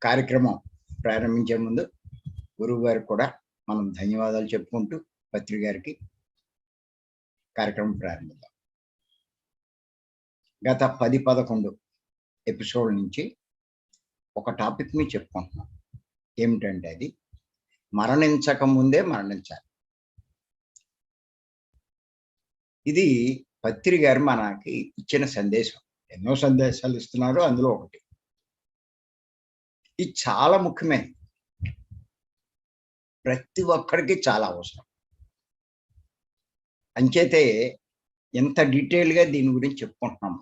కార్యక్రమం ప్రారంభించే ముందు గురువు గారికి కూడా మనం ధన్యవాదాలు చెప్పుకుంటూ పత్రి గారికి కార్యక్రమం ప్రారంభిద్దాం. గత 10-11 ఎపిసోడ్ నుంచి ఒక టాపిక్ మీద చెప్పుకుంటున్నాం. ఏమిటంటే అది మరణించక ముందే మరణించాలి. ఇది పత్రి గారు మనకి ఇచ్చిన సందేశం. ఎన్నో సందేశాలు ఇస్తున్నారు, అందులో ఒకటి. ఇది చాలా ముఖ్యమైనది, ప్రతి ఒక్కరికి చాలా అవసరం. అంచేతే ఎంత డీటెయిల్గా దీని గురించి చెప్పుకుంటున్నాం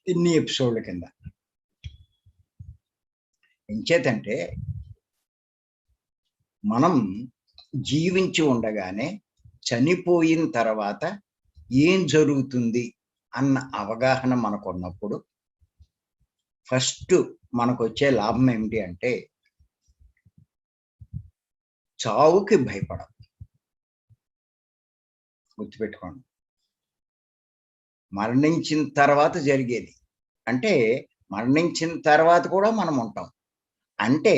ఇన్ని ఎపిసోడ్ల కింద. ఎంచేతంటే మనం జీవించి ఉండగానే చనిపోయిన తర్వాత ఏం జరుగుతుంది అన్న అవగాహన మనకు ఉన్నప్పుడు ఫస్ట్ మనకు వచ్చే లాభం ఏమిటి అంటే చావుకి భయపడం. గుర్తుపెట్టుకోండి, మరణించిన తర్వాత జరిగేది అంటే మరణించిన తర్వాత కూడా మనం ఉంటాం అంటే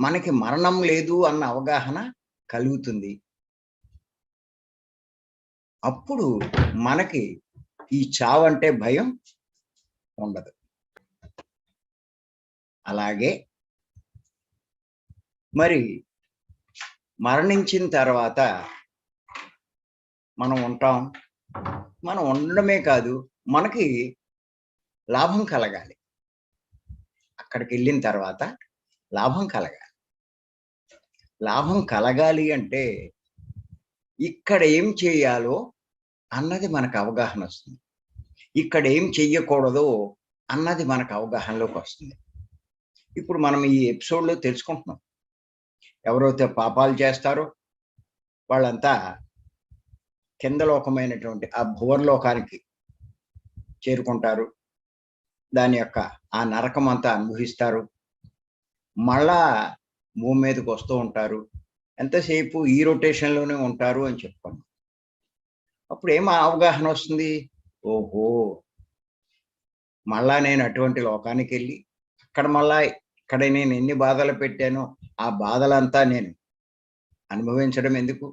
మనకి మరణం లేదు అన్న అవగాహన కలుగుతుంది. అప్పుడు మనకి ఈ చావు అంటే భయం ఉండదు. అలాగే మరి మరణించిన తర్వాత మనం ఉంటాం. మనం ఉండడమే కాదు, మనకి లాభం కలగాలి. అక్కడికి వెళ్ళిన తర్వాత లాభం కలగాలి. లాభం కలగాలి అంటే ఇక్కడ ఏం చేయాలో అన్నది మనకు అవగాహన వస్తుంది, ఇక్కడ ఏం చెయ్యకూడదో అన్నది మనకు అవగాహనలోకి వస్తుంది. ఇప్పుడు మనం ఈ ఎపిసోడ్లో తెలుసుకుంటున్నాం. ఎవరైతే పాపాలు చేస్తారో వాళ్ళంతా కింద లోకమైనటువంటి ఆ భువర్లోకానికి చేరుకుంటారు. దాని యొక్క ఆ నరకం అంతా అనుభవిస్తారు. మళ్ళా భూమి మీదకి వస్తూ ఉంటారు. ఎంతసేపు ఈ రొటేషన్లోనే ఉంటారు అని చెప్పుకున్నాం. అప్పుడు ఏం అవగాహన వస్తుంది? ఓహో, మళ్ళా నేను అటువంటి లోకానికి వెళ్ళి అక్కడ మళ్ళా ఇక్కడ నేను ఎన్ని బాధలు పెట్టానో ఆ బాధలంతా నేను అనుభవించడం ఎందుకు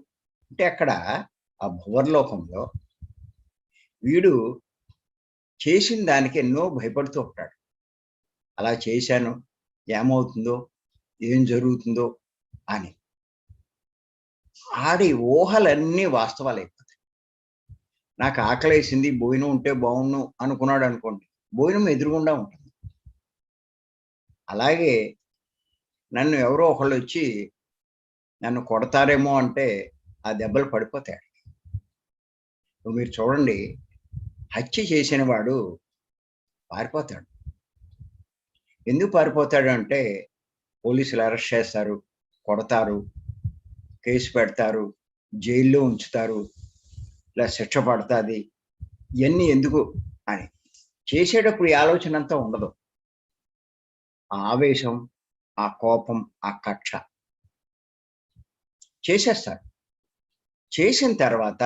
అంటే అక్కడ ఆ భువర్లోకంలో వీడు చేసిన దానికి ఎన్నో భయపడుతూ ఉంటాడు. అలా చేశాను, ఏమవుతుందో, ఏం జరుగుతుందో అని ఆడి ఊహలన్నీ వాస్తవాలు అయిపోతాయి. నాకు ఆకలేసింది, భోజనం ఉంటే బాగుండు అనుకున్నాడు అనుకోండి, భోజనం ఎదురుగుండా ఉంటుంది. అలాగే నన్ను ఎవరో ఒకళ్ళు వచ్చి నన్ను కొడతారేమో అంటే ఆ దెబ్బలు పడిపోతాయి. మీరు చూడండి, హత్య చేసిన వాడు పారిపోతాడు. ఎందుకు పారిపోతాడు అంటే పోలీసులు అరెస్ట్ చేస్తారు, కొడతారు, కేసు పెడతారు, జైల్లో ఉంచుతారు, ఇలా శిక్ష పడుతుంది. ఇవన్నీ ఎందుకు అని చేసేటప్పుడు ఈ ఆలోచన అంతా ఉండదు. ఆ ఆవేశం, ఆ కోపం, ఆ కక్ష చేసేస్తారు. చేసిన తర్వాత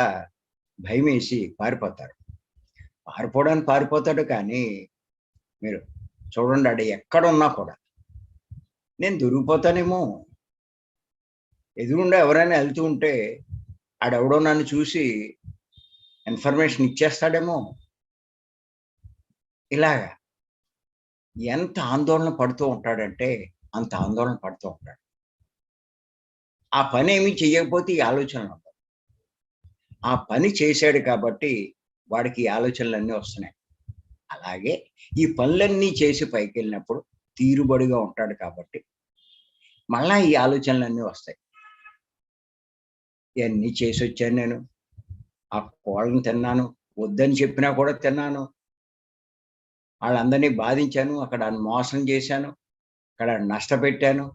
భయం వేసి పారిపోతారు. పారిపోవడానికి పారిపోతాడు, కానీ మీరు చూడండి, ఆడ ఎక్కడున్నా కూడా నేను దొరికిపోతానేమో, ఎదురుండా ఎవరైనా వెళ్తూ ఉంటే ఆడెవడో నన్ను చూసి ఇన్ఫర్మేషన్ ఇచ్చేస్తాడేమో, ఇలాగా ఎంత ఆందోళన పడుతూ ఉంటాడంటే అంత ఆందోళన పడుతూ ఉంటాడు. ఆ పని ఏమీ చెయ్యకపోతే ఈ ఆలోచనలు ఉండవు. ఆ పని చేశాడు కాబట్టి వాడికి ఈ ఆలోచనలన్నీ వస్తున్నాయి. అలాగే ఈ పనులన్నీ చేసి పైకి వెళ్ళినప్పుడు తీరుబడిగా ఉంటాడు కాబట్టి మళ్ళా ఈ ఆలోచనలన్నీ వస్తాయి. ఇవన్నీ చేసి వచ్చాను నేను, ఆ కోళ్ళని తిన్నాను, వద్దని చెప్పినా కూడా తిన్నాను, వాళ్ళందరినీ బాధించాను, అక్కడ మోసం చేశాను, ఇక్కడ నష్టపెట్టాను,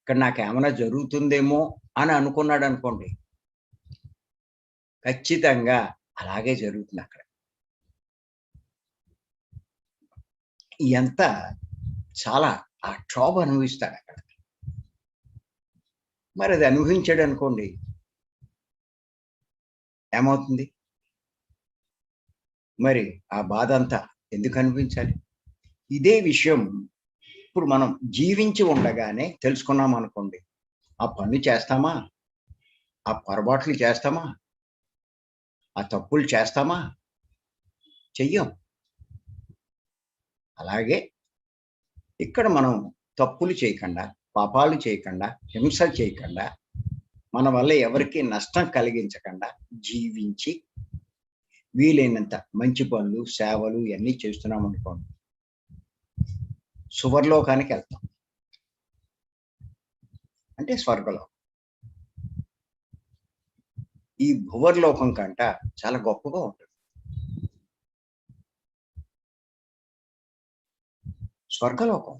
ఇక్కడ నాకేమైనా జరుగుతుందేమో అని అనుకున్నాడు అనుకోండి, ఖచ్చితంగా అలాగే జరుగుతుంది. అక్కడ ఎంత చాలా ఆ క్షోభ అనుభవిస్తాడు అక్కడ. మరి అది అనుభవించాడు అనుకోండి, ఏమవుతుంది? మరి ఆ బాధ అంతా ఎందుకు అనిపించాలి? ఇదే విషయం ఇప్పుడు మనం జీవించి ఉండగానే తెలుసుకున్నాం అనుకోండి, ఆ పనులు చేస్తామా? ఆ పొరపాట్లు చేస్తామా? ఆ తప్పులు చేస్తామా? చెయ్యం. అలాగే ఇక్కడ మనం తప్పులు చేయకుండా, పాపాలు చేయకుండా, హింస చేయకుండా, మన వల్ల ఎవరికీ నష్టం కలిగించకుండా జీవించి వీలైనంత మంచి పనులు, సేవలు ఇయన్నీ చేస్తున్నామనుకోండి, సువర్లోకానికి వెళ్తాం. అంటే స్వర్గలోకం. ఈ భువర్లోకం కంట చాలా గొప్పగా ఉంటుంది. స్వర్గలోకం.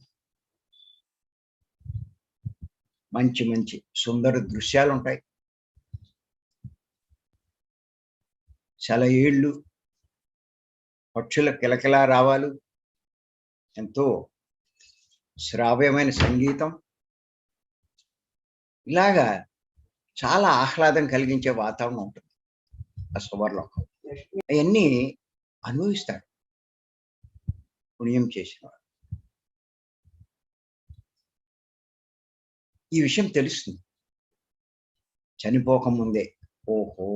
మంచి మంచి సుందర దృశ్యాలుంటాయి. సెలయేళ్ళు, పక్షుల కిలకిలా రావాలు, ఎంతో శ్రావ్యమైన సంగీతం, ఇలాగా చాలా ఆహ్లాదం కలిగించే వాతావరణం ఉంటుంది ఆ సువర్లోకం. అవన్నీ అనుభవిస్తాడు పుణ్యం చేసినవాడు. ఈ విషయం తెలుస్తుంది చనిపోకముందే. ఓహో,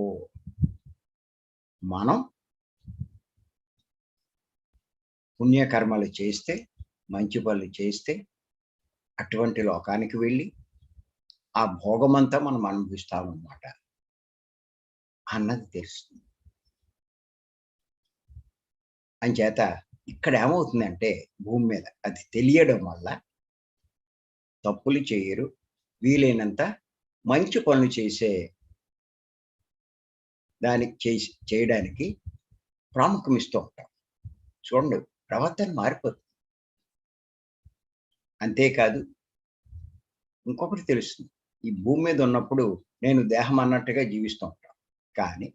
మనం పుణ్యకర్మలు చేస్తే, మంచి పనులు చేస్తే అటువంటి లోకానికి వెళ్ళి ఆ భోగమంతా మనం అనుభవిస్తామన్నమాట అన్నది తెలుస్తుంది. అంచేత ఇక్కడ ఏమవుతుందంటే భూమి మీద అది తెలియడం వల్ల తప్పులు చేయరు, వీలైనంత మంచి పనులు చేసే దానికి చేయడానికి ప్రాముఖ్యం ఇస్తూ ఉంటాం. చూడండి, ప్రవర్తన మారిపోతుంది. అంతేకాదు ఇంకొకటి తెలుస్తుంది. ఈ భూమి మీద ఉన్నప్పుడు నేను దేహం అన్నట్టుగా జీవిస్తూ ఉంటాం. కానీ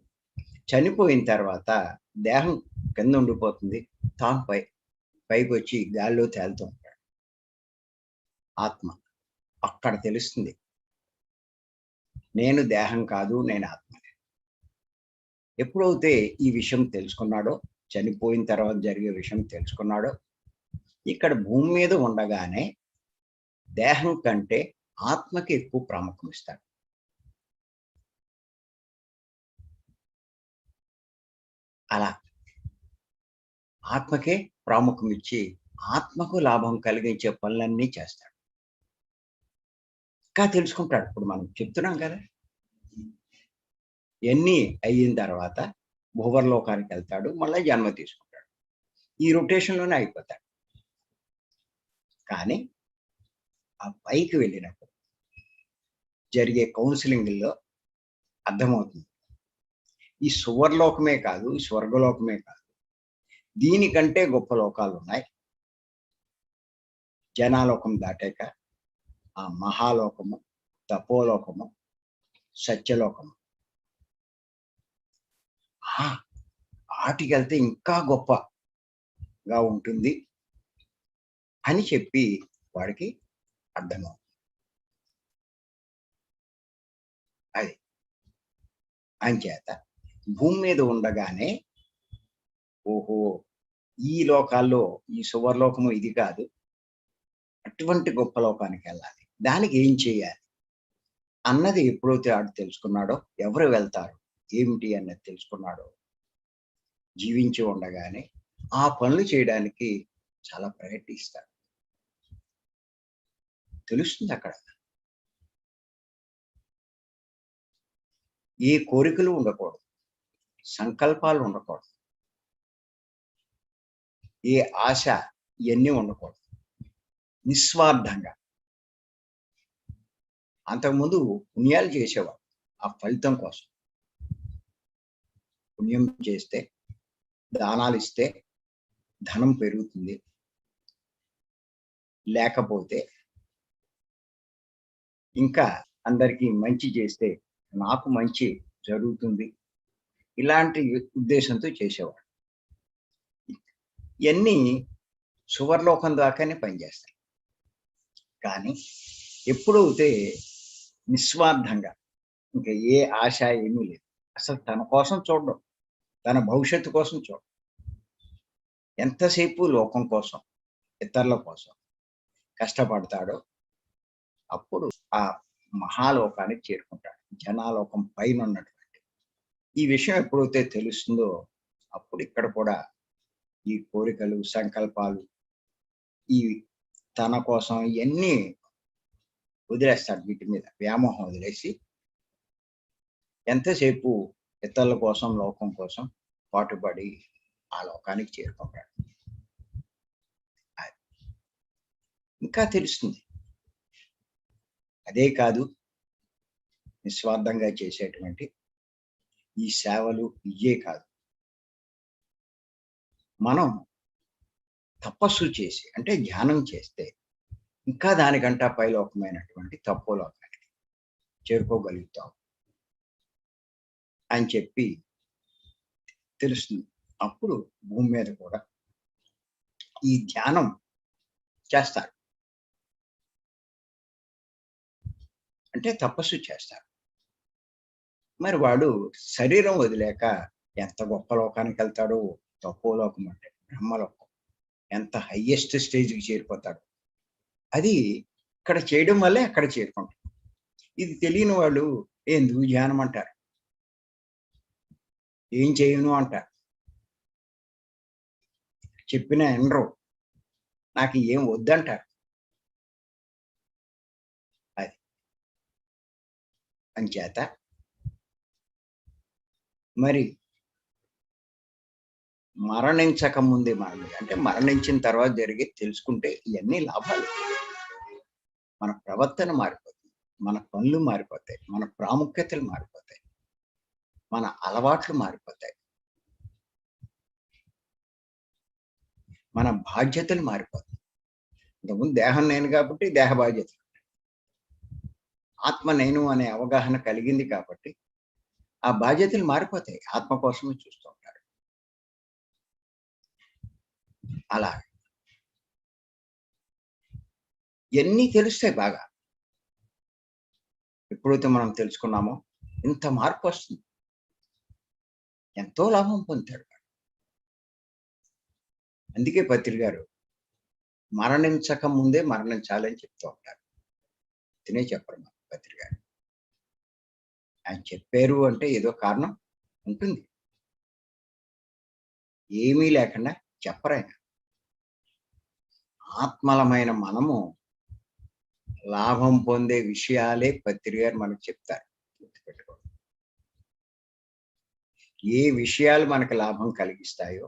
చనిపోయిన తర్వాత దేహం కింద ఉండిపోతుంది, తాను పైకి వచ్చి గాల్లో తేలుతూ ఉంటాడు ఆత్మ. అక్కడ తెలుస్తుంది నేను దేహం కాదు, నేను ఆత్మ. ఎప్పుడైతే ఈ విషయం తెలుసుకున్నాడో, చనిపోయిన తర్వాత జరిగే విషయం తెలుసుకున్నాడో, ఇక్కడ భూమి మీద ఉండగానే దేహం కంటే ఆత్మకి ఎక్కువ ప్రాముఖ్యం ఇస్తాడు. అలా ఆత్మకే ప్రాముఖ్యం ఇచ్చి ఆత్మకు లాభం కలిగించే పనులన్నీ చేస్తాడు. ఇంకా తెలుసుకుంటాడు. ఇప్పుడు మనం చెప్తున్నాం కదా, ఇవన్నీ అయిన తర్వాత భూవర్లోకానికి వెళ్తాడు, మళ్ళీ జన్మ తీసుకుంటాడు. ఈ రొటేషన్లోనే అయిపోతాడు. కానీ ఆ పైకి వెళ్ళినప్పుడు జరిగే కౌన్సిలింగ్లో అర్థమవుతుంది, ఈ సువర్లోకమే కాదు, ఈ స్వర్గలోకమే కాదు, దీనికంటే గొప్ప లోకాలు ఉన్నాయి. జనాలోకం దాటాక ఆ మహాలోకము, తపోలోకము, సత్యలోకము, వాటికి వెళ్తే ఇంకా గొప్పగా ఉంటుంది అని చెప్పి వాడికి అర్థమవుతుంది. అది అంచేత భూమి మీద ఉండగానే ఓహో, ఈ లోకాల్లో ఈ సువర్లోకము ఇది కాదు, అటువంటి గొప్ప లోకానికి వెళ్ళాలి, దానికి ఏం చేయాలి అన్నది ఎప్పుడైతే ఆడు తెలుసుకున్నాడో, ఎవరు వెళ్తారు ఏమిటి అన్నది తెలుసుకున్నాడో, జీవించి ఉండగానే ఆ పనులు చేయడానికి చాలా ప్రయత్నిస్తాడు. తెలుస్తుంది అక్కడ ఏ కోరికలు ఉండకూడదు, సంకల్పాలు ఉండకూడదు, ఏ ఆశ ఇవన్నీ ఉండకూడదు. నిస్వార్థంగా. అంతకుముందు పుణ్యాలు చేసేవాడు ఆ ఫలితం కోసం. పుణ్యం చేస్తే, దానాలు ఇస్తే ధనం పెరుగుతుంది, లేకపోతే ఇంకా అందరికీ మంచి చేస్తే నాకు మంచి జరుగుతుంది, ఇలాంటి ఉద్దేశంతో చేసేవాడు. ఇవన్నీ సువర్లోకం దాకానే పనిచేస్తాయి. కానీ ఎప్పుడైతే నిస్వార్థంగా, ఇంకా ఏ ఆశ ఏమీ లేదు, అసలు తన కోసం చూడడం, తన భవిష్యత్తు కోసం చూడడం, ఎంతసేపు లోకం కోసం, ఇతరుల కోసం, కష్టపడతాడో అప్పుడు ఆ మహాలోకానికి చేరుకుంటాడు. జనాలోకం పైన ఉన్నటువంటి ఈ విషయం ఎప్పుడైతే తెలుస్తుందో అప్పుడు ఇక్కడ కూడా ఈ కోరికలు, సంకల్పాలు, ఈ తన కోసం ఇవన్నీ వదిలేస్తాడు. వీటి మీద వ్యామోహం వదిలేసి ఎంతసేపు ఇతరుల కోసం, లోకం కోసం పాటుపడి ఆ లోకానికి చేరుకుంటాడు. ఇంకా తెలుస్తుంది. అదే కాదు, నిస్వార్థంగా చేసేటువంటి ఈ సేవలు ఇయే కాదు. మనం తపస్సు చేసి అంటే ధ్యానం చేస్తే ఇంకా దానికంటా పైలోకమైనటువంటి తపోలోకానికి చేరుకోగలుగుతాం అని చెప్పి తెలుస్తుంది. అప్పుడు భూమి మీద కూడా ఈ ధ్యానం చేస్తారు. అంటే తపస్సు చేస్తారు. మరి వాడు శరీరం వదిలేక ఎంత గొప్ప లోకానికి వెళ్తాడో, తపోలోకం అంటే బ్రహ్మలోకం, ఎంత హైయెస్ట్ స్టేజ్కి చేరిపోతాడు. అది ఇక్కడ చేయడం వల్లే అక్కడ చేరుకుంటాడు. ఇది తెలియని వాళ్ళు ఎందుకు ధ్యానం అంటారు, ఏం చేయను అంటారు, చెప్పిన ఎనరు, నాకు ఏం వద్దంటారు. అది అంచేత మరి మరణించక ముందే అంటే మరణించిన తర్వాత జరిగే తెలుసుకుంటే ఇవన్నీ లాభాలు. మన ప్రవర్తన మారిపోతుంది, మన పనులు మారిపోతాయి, మన ప్రాముఖ్యతలు మారిపోతాయి, మన అలవాట్లు మారిపోతాయి, మన బాధ్యతలు మారిపోతాయి. ఇంతకుముందు దేహం నేను కాబట్టి దేహ బాధ్యతలు, ఆత్మ నేను అనే అవగాహన కలిగింది కాబట్టి ఆ బాధ్యతలు మారిపోతాయి. ఆత్మ కోసమే చూస్తూ ఉంటారు. అలా ఎన్ని తెలుస్తాయి బాగా. ఎప్పుడైతే మనం తెలుసుకున్నామో ఇంత మార్పు వస్తుంది, ఎంతో లాభం పొందుతాడు. అందుకే పత్రి గారు మరణించక ముందే మరణించాలని చెప్తూ ఉంటారు. తినే చెప్పరు మన పత్రి గారు. ఆయన చెప్పారు అంటే ఏదో కారణం ఉంటుంది. ఏమీ లేకుండా చెప్పరాయన. ఆత్మలమైన మనము లాభం పొందే విషయాలే పత్రి గారు మనకు చెప్తారు. గుర్తుపెట్టుకోండి. ఏ విషయాలు మనకు లాభం కలిగిస్తాయో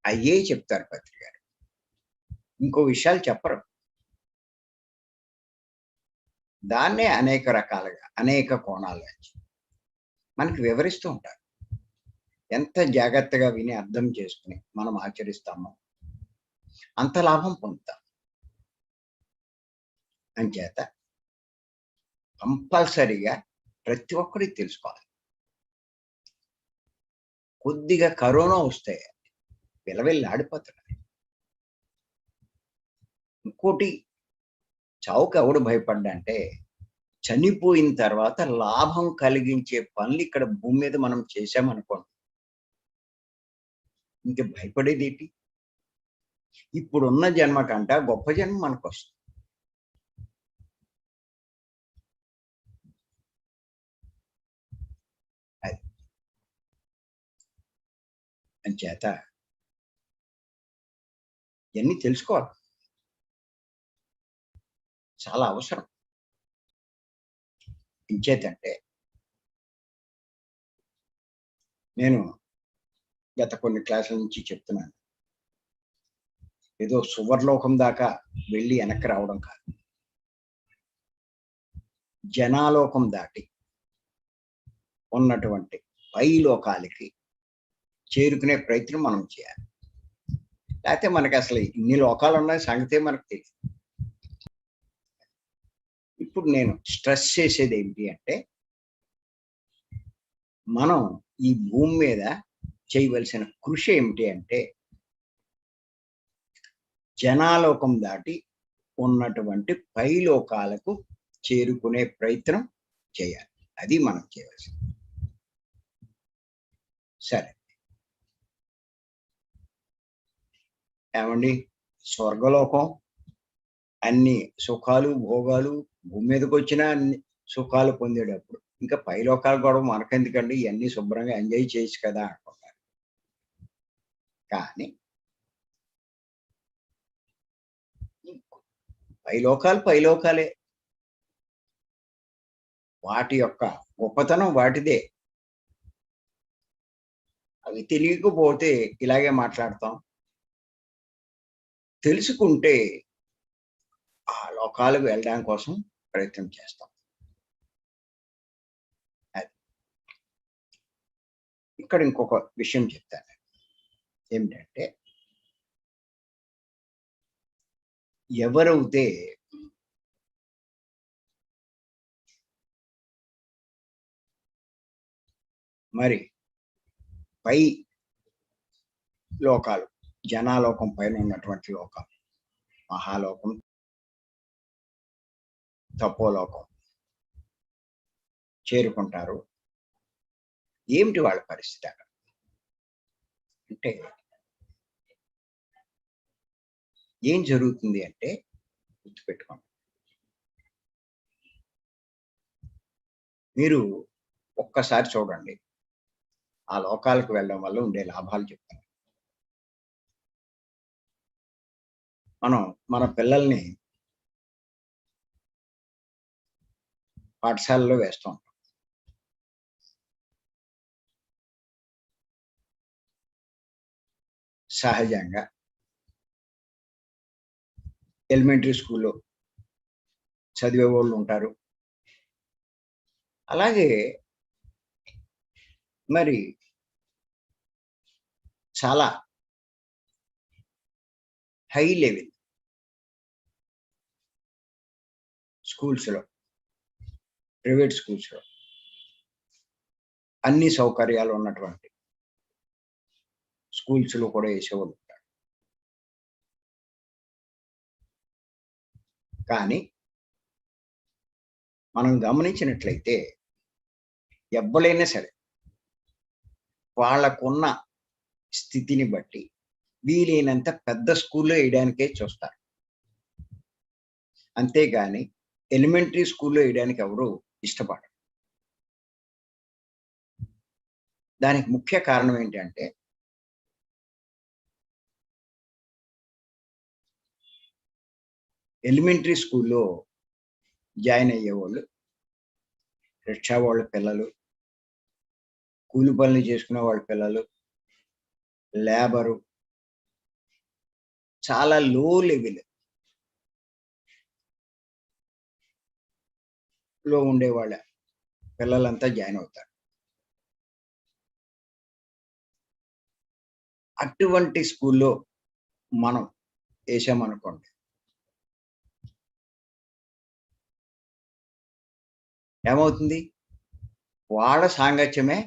అయ్యే చెప్తారు పత్రి గారు. ఇంకో విషయాలు చెప్పరు. దాన్నే అనేక రకాలుగా అనేక కోణాలు మనకి వివరిస్తూ ఉంటారు. ఎంత జాగ్రత్తగా విని అర్థం చేసుకుని మనం ఆచరిస్తామో అంత లాభం పొందుతాం. అంచేత కంపల్సరిగా ప్రతి ఒక్కరికి తెలుసుకోవాలి. కొద్దిగా కరోనా వస్తే విలవిల్లి ఆడిపోతున్నారు. ఇంకోటి, చావుకి ఎవడు భయపడ్డా అంటే చనిపోయిన తర్వాత లాభం కలిగించే పనులు ఇక్కడ భూమి మీద మనం చేశామనుకోండి, ఇంక భయపడేది ఏంటి? ఇప్పుడున్న జన్మ కంట గొప్ప జన్మ మనకు వస్తుంది. అది అంచేత ఇవన్నీ తెలుసుకోవాలి, చాలా అవసరం. ఇంచేతంటే నేను గత కొన్ని క్లాసుల నుంచి చెప్తున్నాను, ఏదో సువర్లోకం దాకా వెళ్ళి వెనక్కి రావడం కాదు, జనాలోకం దాటి ఉన్నటువంటి పై లోకాలకి చేరుకునే ప్రయత్నం మనం చేయాలి. లేకపోతే మనకి అసలు ఇన్ని లోకాలు ఉన్న సంగతే మనకు తెలియదు. ఇప్పుడు నేను స్ట్రెస్ చేసేది ఏంటి అంటే, మనం ఈ భూమి మీద చేయవలసిన కృషి ఏమిటి అంటే, జనాలోకం దాటి ఉన్నటువంటి పై లోకాలకు చేరుకునే ప్రయత్నం చేయాలి. అది మనం చేయవలసింది. సరే, ఏమండి, స్వర్గలోకం అన్ని సుఖాలు భోగాలు భూమి మీదకి వచ్చినా అన్ని సుఖాలు పొందేటప్పుడు ఇంకా పై లోకాలు కూడా మనకెందుకండి, ఇవన్నీ శుభ్రంగా ఎంజాయ్ చేయొచ్చు కదా అనుకుంటారు. కానీ పై లోకాలే, వాటి యొక్క గొప్పతనం వాటిదే. అవి తెలియకపోతే ఇలాగే మాట్లాడతాం. తెలుసుకుంటే ఆ లోకాలకు వెళ్ళడానికి కోసం ప్రయత్నం చేస్తాం. అది. ఇక్కడ ఇంకొక విషయం చెప్తాను. ఏమిటంటే ఎవరైతే మరి పై లోకాలు, జనాలోకం పైన ఉన్నటువంటి లోకం, మహాలోకం, తపోలోకం చేరుకుంటారు. ఏమిటి వాళ్ళ పరిస్థితి అక్కడ అంటే ఏం జరుగుతుంది అంటే గుర్తుపెట్టుకోండి. మీరు ఒక్కసారి చూడండి, ఆ లోకాలకు వెళ్ళడం వల్ల ఉండే లాభాలు చెప్తాను. మనం మన పిల్లల్ని పాఠశాలలో వేస్తూ ఉంటాం. సహజంగా ఎలిమెంటరీ స్కూల్లో చదివే వాళ్ళు ఉంటారు. అలాగే మరి చాలా హై లెవెల్ స్కూల్స్లో, ప్రైవేట్ స్కూల్స్లో అన్ని సౌకర్యాలు ఉన్నటువంటి స్కూల్స్లో కూడా వేసేవాళ్ళు ఉంటారు. కానీ మనం గమనించినట్లయితే ఎవ్వరైనా సరే వాళ్ళకున్న స్థితిని బట్టి వీలైనంత పెద్ద స్కూల్లో వేయడానికే చూస్తారు. అంతేగాని ఎలిమెంటరీ స్కూల్లో వేయడానికి ఎవరు ఇష్టపడరు. దానికి ముఖ్య కారణం ఏంటంటే ఎలిమెంటరీ స్కూల్లో జాయిన్ అయ్యేవాళ్ళు రిక్షా వాళ్ళ పిల్లలు, కూలి పనులు చేసుకునే వాళ్ళ పిల్లలు, లేబరు, చాలా లో లెవెల్ లో ఉండే వాళ్ళ పిల్లలంతా జాయిన్ అవుతారు. అటువంటి స్కూల్లో మనం వేసామనుకోండి, ఏమవుతుంది, వాళ్ళ సాంగత్యమే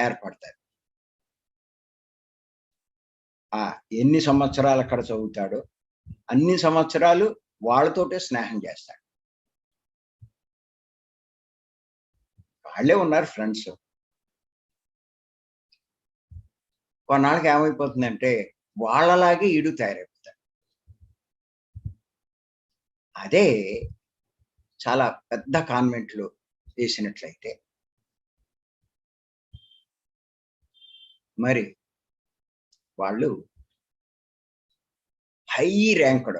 ఏర్పడతారు. ఎన్ని సంవత్సరాలు అక్కడ చదువుతాడో అన్ని సంవత్సరాలు వాళ్ళతోటే స్నేహం చేస్తాడు. వాళ్ళే ఉన్నారు ఫ్రెండ్స్. కొన్నాళ్ళకి ఏమైపోతుందంటే వాళ్ళలాగే ఈడు తయారైపోతాడు. అదే చాలా పెద్ద కాన్వెంట్లు వేసినట్లయితే మరి వాళ్ళు హై ర్యాంక్డ్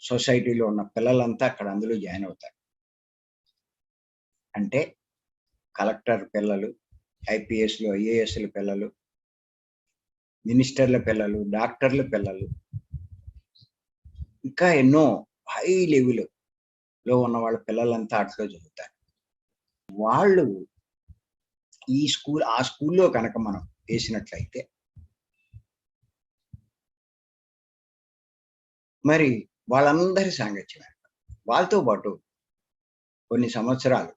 సొసైటీలో ఉన్న పిల్లలంతా అక్కడ అందులో జాయిన్ అవుతారు. అంటే కలెక్టర్ పిల్లలు, ఐపీఎస్లు, ఐఏఎస్ల పిల్లలు, మినిస్టర్ల పిల్లలు, డాక్టర్ల పిల్లలు, ఇంకా ఎన్నో హై లెవెల్లో ఉన్న వాళ్ళ పిల్లలంతా అట్లా చదువుతారు. వాళ్ళు ఆ స్కూల్లో కనుక మనం వేసినట్లయితే మరి వాళ్ళందరి సాంగత్యం, వాళ్ళతో పాటు కొన్ని సంవత్సరాలు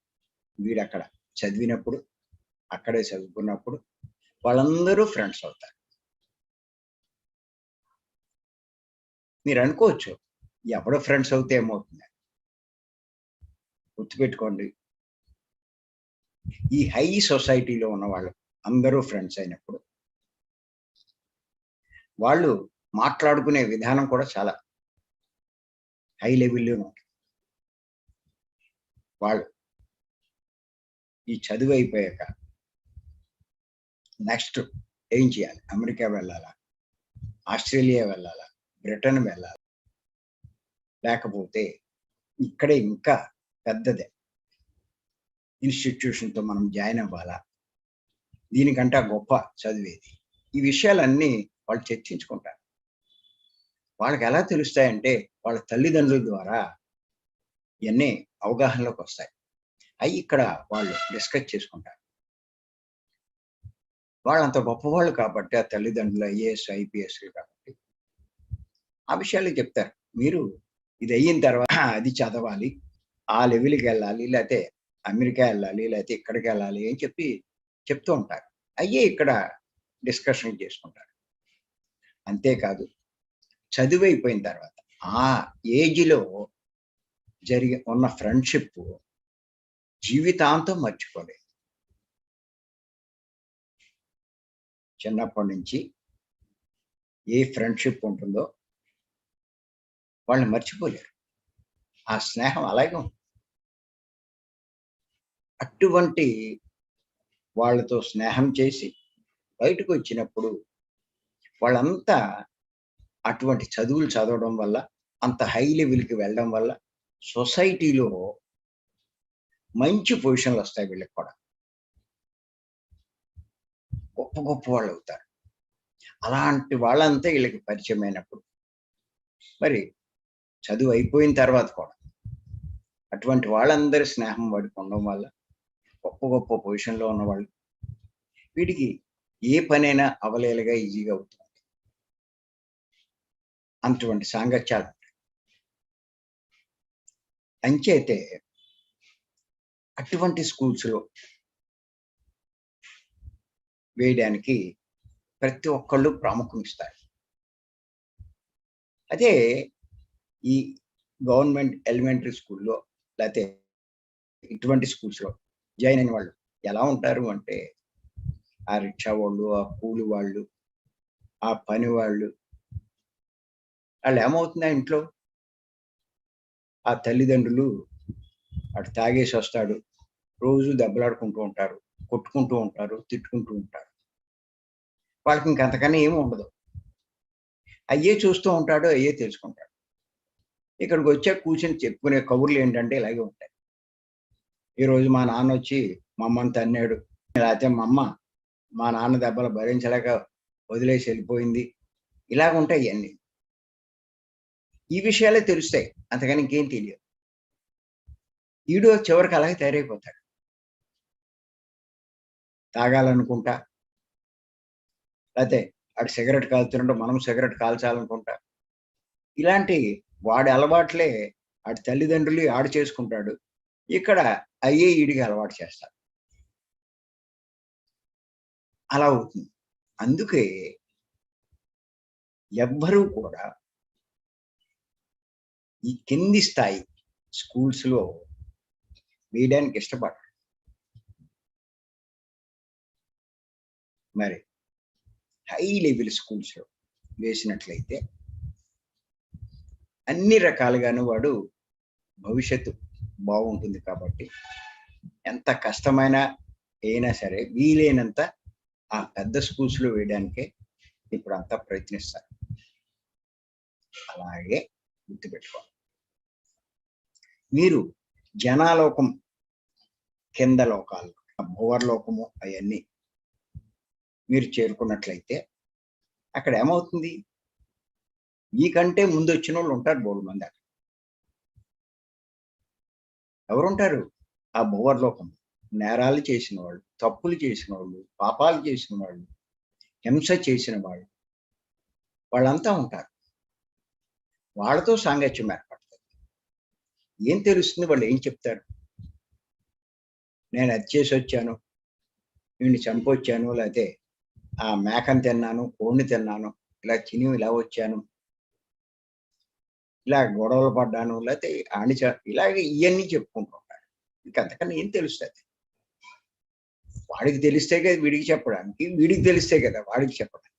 వీడక్కడ చదివినప్పుడు, అక్కడే చదువుకున్నప్పుడు వాళ్ళందరూ ఫ్రెండ్స్ అవుతారు. మీరు అనుకోవచ్చు, ఎవడో ఫ్రెండ్స్ అవుతే ఏమవుతుంది? గుర్తుపెట్టుకోండి, ఈ హై సొసైటీలో ఉన్న వాళ్ళు అందరూ ఫ్రెండ్స్ అయినప్పుడు వాళ్ళు మాట్లాడుకునే విధానం కూడా చాలా హై లెవెల్లోనే ఉంటుంది. వాళ్ళు ఈ చదువు అయిపోయాక నెక్స్ట్ ఏం చేయాలి? అమెరికా వెళ్ళాలా, ఆస్ట్రేలియా వెళ్ళాలా, బ్రిటన్ వెళ్ళాలా, లేకపోతే ఇక్కడే ఇంకా పెద్దదే ఇన్స్టిట్యూషన్తో మనం జాయిన్ అవ్వాలా, దీనికంటే గొప్ప చదివేది? ఈ విషయాలన్నీ వాళ్ళు చర్చించుకుంటారు. వాళ్ళకి ఎలా తెలుస్తాయంటే వాళ్ళ తల్లిదండ్రుల ద్వారా ఇవన్నీ అవగాహనలోకి వస్తాయి. అవి ఇక్కడ వాళ్ళు డిస్కస్ చేసుకుంటారు. వాళ్ళంత గొప్పవాళ్ళు కాబట్టి, ఆ తల్లిదండ్రులు ఐఏఎస్ ఐపీఎస్లు కాబట్టి ఆ విషయాలు చెప్తారు. మీరు ఇది అయిన తర్వాత అది చదవాలి, ఆ లెవెల్కి వెళ్ళాలి, లేకపోతే అమెరికా వెళ్ళాలి, లేకపోతే ఇక్కడికి వెళ్ళాలి అని చెప్పి చెప్తూ ఉంటారు. అయ్యే ఇక్కడ డిస్కషన్ చేసుకుంటారు. అంతేకాదు, చదువు అయిపోయిన తర్వాత ఆ ఏజ్లో ఉన్న ఫ్రెండ్షిప్ జీవితాంతం మర్చిపోలేదు. చిన్నప్పటి నుంచి ఏ ఫ్రెండ్షిప్ ఉంటుందో వాళ్ళని మర్చిపోలేరు. ఆ స్నేహం అలాగే ఉంది. అటువంటి వాళ్ళతో స్నేహం చేసి బయటకు వచ్చినప్పుడు వాళ్ళంతా అటువంటి చదువులు చదవడం వల్ల, అంత హై లెవెల్కి వెళ్ళడం వల్ల సొసైటీలో మంచి పొజిషన్లు వస్తాయి. వీళ్ళకి కూడా గొప్ప గొప్ప వాళ్ళు అవుతారు. అలాంటి వాళ్ళంతా వీళ్ళకి పరిచయమైనప్పుడు మరి చదువు అయిపోయిన తర్వాత కూడా అటువంటి వాళ్ళందరి స్నేహం వాడికి ఉండడం వల్ల గొప్ప గొప్ప పొజిషన్లో ఉన్నవాళ్ళు వీడికి ఏ పనైనా అవలేలుగా ఈజీగా అవుతుంది. అటువంటి సాంగత్యాలు ఉంటాయి. అంచేతే అటువంటి స్కూల్స్లో వేయడానికి ప్రతి ఒక్కళ్ళు ప్రాముఖ్యం ఇస్తారు. అదే ఈ గవర్నమెంట్ ఎలిమెంటరీ స్కూల్లో లేకపోతే ఇటువంటి స్కూల్స్లో జాయిన్ అయిన వాళ్ళు ఎలా ఉంటారు అంటే, ఆ రిక్షా వాళ్ళు, ఆ కూలి వాళ్ళు, ఆ పని వాళ్ళు ఏమవుతుందా ఇంట్లో ఆ తల్లిదండ్రులు అటు తాగేసి వస్తాడు, రోజు దెబ్బలాడుకుంటూ ఉంటారు, కొట్టుకుంటూ ఉంటారు, తిట్టుకుంటూ ఉంటారు. వాళ్ళకి ఇంకంతకన్నా ఏమి ఉండదు. అయ్యే చూస్తూ ఉంటాడు, అయ్యే తెలుసుకుంటాడు. ఇక్కడికి వచ్చాక కూర్చొని చెప్పుకునే కబుర్లు ఏంటంటే ఇలాగే ఉంటాయి. ఈరోజు మా నాన్న వచ్చి మా అమ్మని తన్నాడు, లేకపోతే మా అమ్మ మా నాన్న దెబ్బలు భరించలేక వదిలేసి వెళ్ళిపోయింది. ఇలాగ ఉంటాయి ఇవన్నీ. ఈ విషయాలే తెలుస్తాయి, అంతకని ఇంకేం తెలియదు. ఈడు చివరికి అలాగే తయారైపోతాడు. తాగాలనుకుంటా, లేకపోతే ఆడు సిగరెట్ కాల్చుతుంటే మనం సిగరెట్ కాల్చాలనుకుంటా, ఇలాంటి వాడి అలవాట్లే ఆడి తల్లిదండ్రులు ఆడు చేసుకుంటాడు. ఇక్కడ అయ్యే ఈడికి అలవాటు చేస్తాడు. అలా అవుతుంది. అందుకే ఎవ్వరూ కూడా ఈ కింది స్థాయి స్కూల్స్లో వేయడానికి ఇష్టపడరు. మరి హై లెవెల్ స్కూల్స్లో వేసినట్లయితే అన్ని రకాలుగాను వాడు భవిష్యత్తు బాగుంటుంది. కాబట్టి ఎంత కష్టమైనా అయినా సరే వీలైనంత ఆ పెద్ద స్కూల్స్లో వేయడానికే ఇప్పుడు అంతా ప్రయత్నిస్తారు. అలాగే గుర్తుపెట్టుకోవాలి. మీరు జనాలోకం కింద లోకాలు, భువర్లోకము అవన్నీ మీరు చేరుకున్నట్లయితే అక్కడ ఏమవుతుంది? మీకంటే ముందు వచ్చిన వాళ్ళు ఉంటారు బోల్డ్ మంది. అక్కడ ఎవరుంటారు? ఆ భువర్లోకం నేరాలు చేసిన వాళ్ళు, తప్పులు చేసిన వాళ్ళు, పాపాలు చేసిన వాళ్ళు, హింస చేసిన వాళ్ళు, వాళ్ళంతా ఉంటారు. వాళ్ళతో సాంగత్యం ఏర్పడుతుంది. ఏం తెలుస్తుంది? వాళ్ళు ఏం చెప్తారు? నేను అది చేసి వచ్చాను, వీడిని చంపొచ్చాను, లేకపోతే ఆ మేకను తిన్నాను, కోడిని తిన్నాను, ఇలా తిని ఇలా వచ్చాను, ఇలా గొడవలు పడ్డాను, లేకపోతే ఇలాగే ఇవన్నీ చెప్పుకుంటూ ఉంటాడు. ఇంకంతకన్నా ఏం తెలుస్తుంది? వాడికి తెలిస్తే కదా వీడికి చెప్పడానికి, వీడికి తెలిస్తే కదా వాడికి చెప్పడానికి.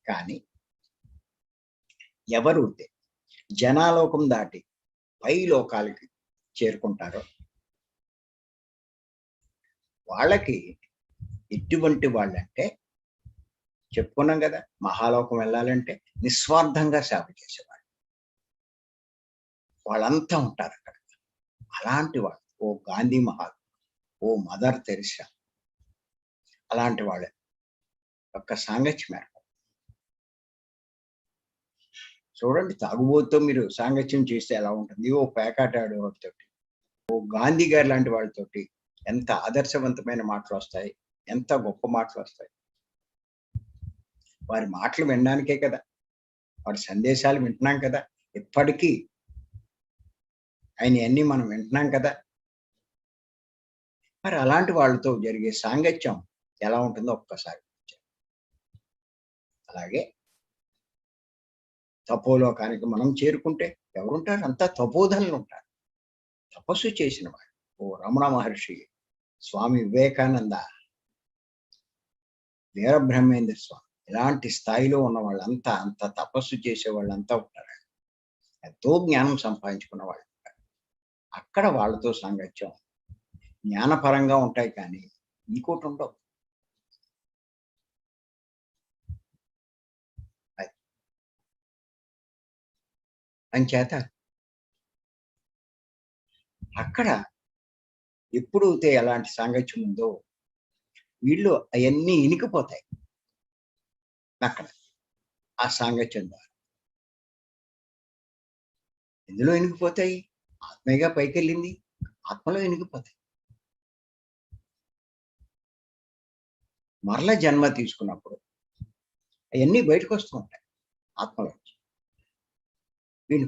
కానీ ఎవరైతే జనాలోకం దాటి పై లోకాలకి చేరుకుంటారో వాళ్ళకి ఎటువంటి వాళ్ళంటే చెప్పుకున్నాం కదా, మహాలోకం వెళ్ళాలంటే నిస్వార్థంగా సేవ చేసేవాళ్ళు వాళ్ళంతా ఉంటారు అక్కడ. అలాంటి వాళ్ళు ఓ గాంధీ మహాత్మ, ఓ మదర్ తెరిసా, అలాంటి వాళ్ళ యొక్క సాంగత్యం ఏర్పడు. చూడండి, తాగుబోతుతో మీరు సాంగత్యం చేస్తే ఎలా ఉంటుంది? ఓ పేకాట ఆడేవాడితోటి, ఓ గాంధీ గారు లాంటి వాళ్ళతోటి ఎంత ఆదర్శవంతమైన మాటలు వస్తాయి, ఎంత గొప్ప మాటలు వస్తాయి. వారి మాటలు వినడానికే కదా, వారి సందేశాలు వింటున్నాం కదా, ఇప్పటికీ ఆయన అన్ని మనం వింటున్నాం కదా. మరి అలాంటి వాళ్ళతో జరిగే సాంగత్యం ఎలా ఉంటుందో ఒక్కసారి. అలాగే తపోలోకానికి మనం చేరుకుంటే ఎవరుంటారు? అంతా తపోధనులు ఉంటారు, తపస్సు చేసిన వాళ్ళు. ఓ రమణ మహర్షి, స్వామి వివేకానంద, వీరబ్రహ్మేంద్ర స్వామి, ఇలాంటి స్థాయిలో ఉన్న వాళ్ళంతా, అంత తపస్సు చేసే వాళ్ళంతా ఉంటారు. ఎంతో జ్ఞానం సంపాదించుకున్న వాళ్ళు ఉంటారు. అక్కడ వాళ్ళతో సాంగత్యం జ్ఞానపరంగా ఉంటాయి, కానీ ఇంకోటి ఉండవు. అంచేత అక్కడ ఎప్పుడైతే ఎలాంటి సాంగత్యం ఉందో వీళ్ళు అవన్నీ ఇనికిపోతాయి అక్కడ ఆ సాంగత్యం ద్వారా. ఎందులో ఇనికిపోతాయి? ఆత్మగా పైకెళ్ళింది, ఆత్మలో ఇనికిపోతాయి. మరల జన్మ తీసుకున్నప్పుడు అవన్నీ బయటకు వస్తూ ఉంటాయి ఆత్మలో. వీళ్ళు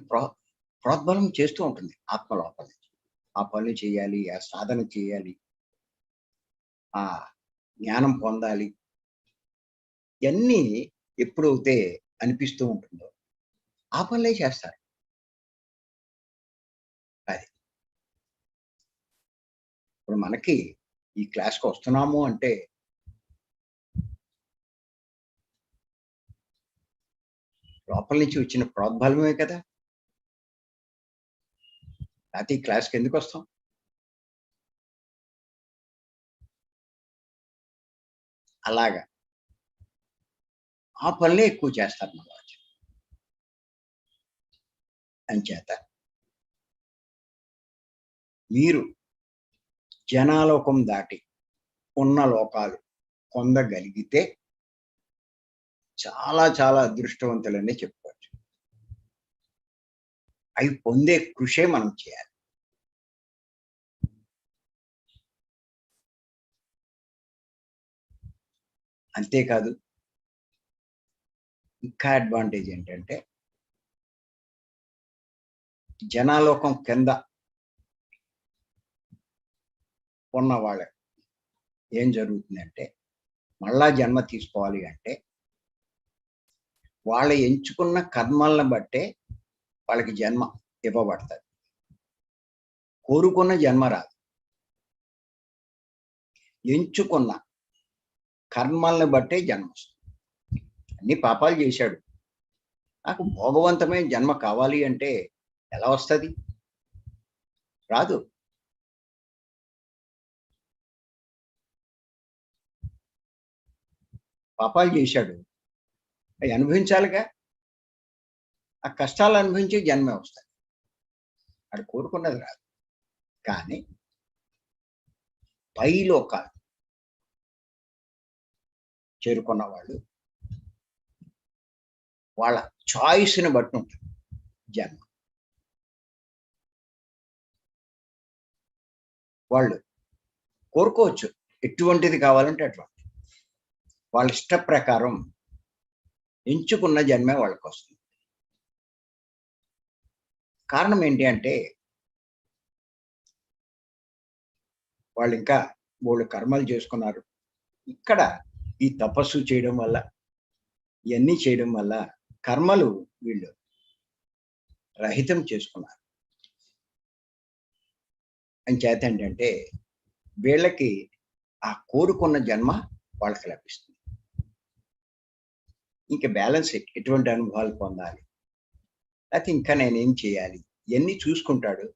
ప్రోద్బలం చేస్తూ ఉంటుంది ఆత్మ లోపల నుంచి. ఆ పనులు చేయాలి, ఆ సాధన చేయాలి, ఆ జ్ఞానం పొందాలి, ఇవన్నీ ఎప్పుడైతే అనిపిస్తూ ఉంటుందో ఆ పనులే చేస్తారు. అది ఇప్పుడు మనకి ఈ క్లాస్కి వస్తున్నాము అంటే లోపల నుంచి వచ్చిన ప్రోద్బలమే కదా. లేకపోతే ఈ క్లాస్కి ఎందుకు వస్తాం? అలాగా ఆ పనులే ఎక్కువ చేస్తారు మన వాళ్ళు. అంచేత మీరు జనాలోకం దాటి ఉన్న లోకాలు పొందగలిగితే చాలా చాలా అదృష్టవంతులనే చెప్పుకోవచ్చు. అవి పొందే కృషే మనం చేయాలి. అంతేకాదు, ఇంకా అడ్వాంటేజ్ ఏంటంటే జనాలోకం కింద ఉన్న వాళ్ళ ఏం జరుగుతుందంటే మళ్ళా జన్మ తీసుకోవాలి అంటే వాళ్ళ ఎంచుకున్న కర్మలను బట్టే వాళ్ళకి జన్మ ఇవ్వబడుతుంది. కోరుకున్న జన్మ రాదు. ఎంచుకున్న కర్మల్ని బట్టే జన్మ వస్తుంది. అన్ని పాపాలు చేశాడు, నాకు భోగవంతమైన జన్మ కావాలి అంటే ఎలా వస్తుంది? రాదు. పాపాలు చేశాడు, అవి అనుభవించాలిగా. ఆ కష్టాలు అనుభవించే జన్మే వస్తుంది. అది కోరుకున్నది రాదు. కానీ పై లోకాలు చేరుకున్న వాళ్ళు వాళ్ళ చాయిస్ని బట్టి ఉంటుంది జన్మ. వాళ్ళు కోరుకోవచ్చు ఎటువంటిది కావాలంటే అటువంటి. వాళ్ళ ఇష్ట ప్రకారం ఎంచుకున్న జన్మే వాళ్ళకి వస్తుంది. కారణం ఏంటి అంటే వాళ్ళు ఇంకా వాళ్ళు కర్మలు చేసుకున్నారు. ఇక్కడ ఈ తపస్సు చేయడం వల్ల, ఇవన్నీ చేయడం వల్ల కర్మలు వీళ్ళు రహితం చేసుకున్నారు. అని చేత ఏంటంటే వీళ్ళకి ఆ కోరుకున్న జన్మ వాళ్ళకి లభిస్తుంది. ఇంకా బ్యాలెన్స్ ఎటువంటి అనుభవాలు పొందాలి, అయితే ఇంకా నేనేం చేయాలి? ఇయన్నీ చూసుకుంటాడు.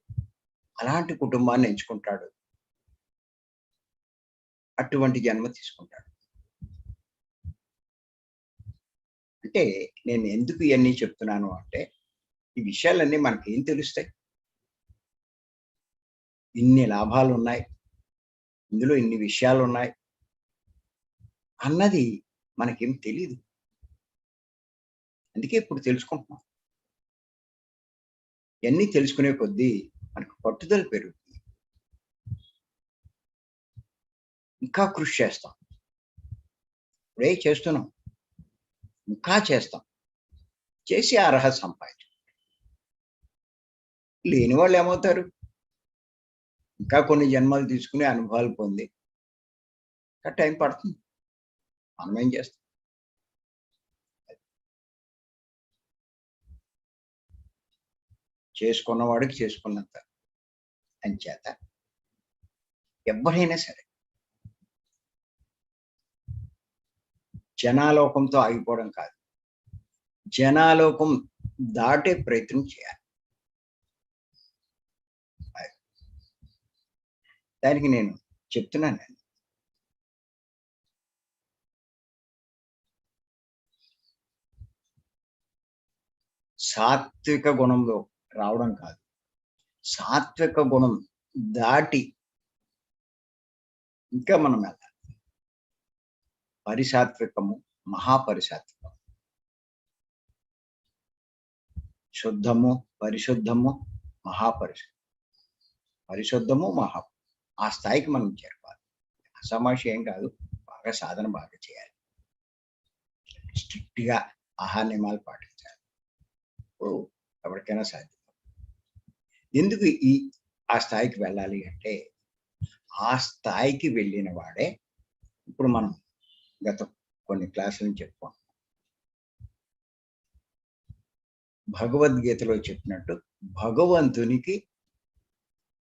అలాంటి కుటుంబాన్ని ఎంచుకుంటాడు. అటువంటి జన్మ తీసుకుంటాడు. అంటే నేను ఎందుకు ఇయన్నీ చెప్తున్నాను అంటే, ఈ విషయాలన్నీ మనకేం తెలుస్తాయి? ఇన్ని లాభాలున్నాయి. ఇందులో ఇన్ని విషయాలున్నాయి అన్నది మనకేం తెలీదు. అందుకే ఇప్పుడు తెలుసుకుంటున్నాం. ఇయన్నీ తెలుసుకునే కొద్దీ మనకు పట్టుదల పెరుగుతుంది. ఇంకా కృషి చేస్తాం. ఇప్పుడే చేస్తున్నాం. ఇంకా చేస్తాం. చేసి ఆ అర్హత సంపాదించుకుంటాం. లేని వాళ్ళు ఏమవుతారు? ఇంకా కొన్ని జన్మలు తీసుకుని అనుభవాలు పొంది ఇంకా టైం పడుతుంది. మనమేం చేస్తాం? చేసుకున్నవాడికి చేసుకున్నంత. అంచేత ఎవ్వరైనా సరే జనాలోకంతో ఆగిపోవడం కాదు. జనాలోకం దాటే ప్రయత్నం చేయాలి. దానికి నేను చెప్తున్నానండి. సాత్విక గుణంలో రావడం కాదు. సాత్విక గుణం దాటి ఇంకా మనం వెళ్ళాలి. పరిసాత్వికము, మహాపరిసాత్వికము. శుద్ధము, పరిశుద్ధము, మహాపరిశుద్ధం. పరిశుద్ధము, ఆ స్థాయికి మనం చేరుకోవాలి. అసమాషి ఏం కాదు. బాగా సాధన బాగా చేయాలి. స్ట్రిక్ట్‌గా ఆహార నియమాలు పాటించాలి. ఇప్పుడు ఎవరికైనా సాధ్యం. ఎందుకు ఆ స్థాయికి వెళ్ళాలి అంటే, ఆ స్థాయికి వెళ్ళిన వాడే ఇప్పుడు మనం గత కొన్ని క్లాసులు చెప్పుకున్నాం. భగవద్గీతలో చెప్పినట్టు భగవంతునికి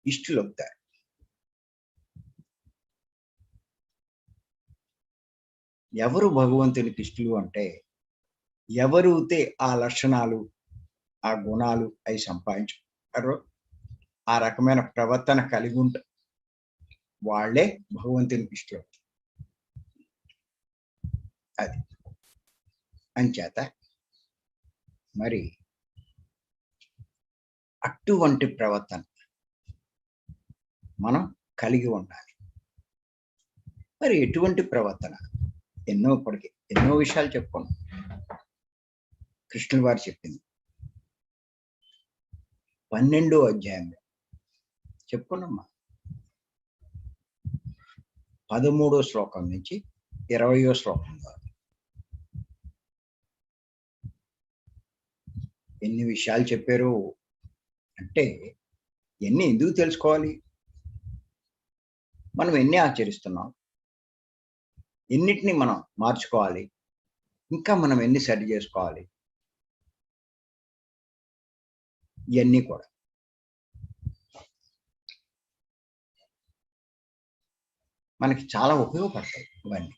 ఇష్టులవుతారు. ఎవరు భగవంతునికి ఇష్టలు అంటే, ఎవరైతే ఆ లక్షణాలు, ఆ గుణాలు అవి సంపాదించుకుంటారో, ఆ రకమైన ప్రవర్తన కలిగి ఉంటారు, వాళ్ళే భగవంతునికి ఇష్టలు. అది. అంచేత మరి అటువంటి ప్రవర్తన మనం కలిగి ఉండాలి. మరి ఎటువంటి ప్రవర్తన? ఇప్పటికి ఎన్నో విషయాలు చెప్పుకున్నాం. కృష్ణుల వారు చెప్పింది 12వ అధ్యాయంలో చెప్పుకున్నామ్మా. 13వ శ్లోకం నుంచి 20వ శ్లోకం వరకు ఎన్ని విషయాలు చెప్పారు అంటే, ఎన్ని ఎందుకు తెలుసుకోవాలి? మనం ఎన్ని ఆచరిస్తున్నాం? ఎన్నిటిని మనం మార్చుకోవాలి? ఇంకా మనం ఎన్ని సరి చేసుకోవాలి? ఇవన్నీ కూడా మనకి చాలా ఉపయోగపడతాయి. ఇవన్నీ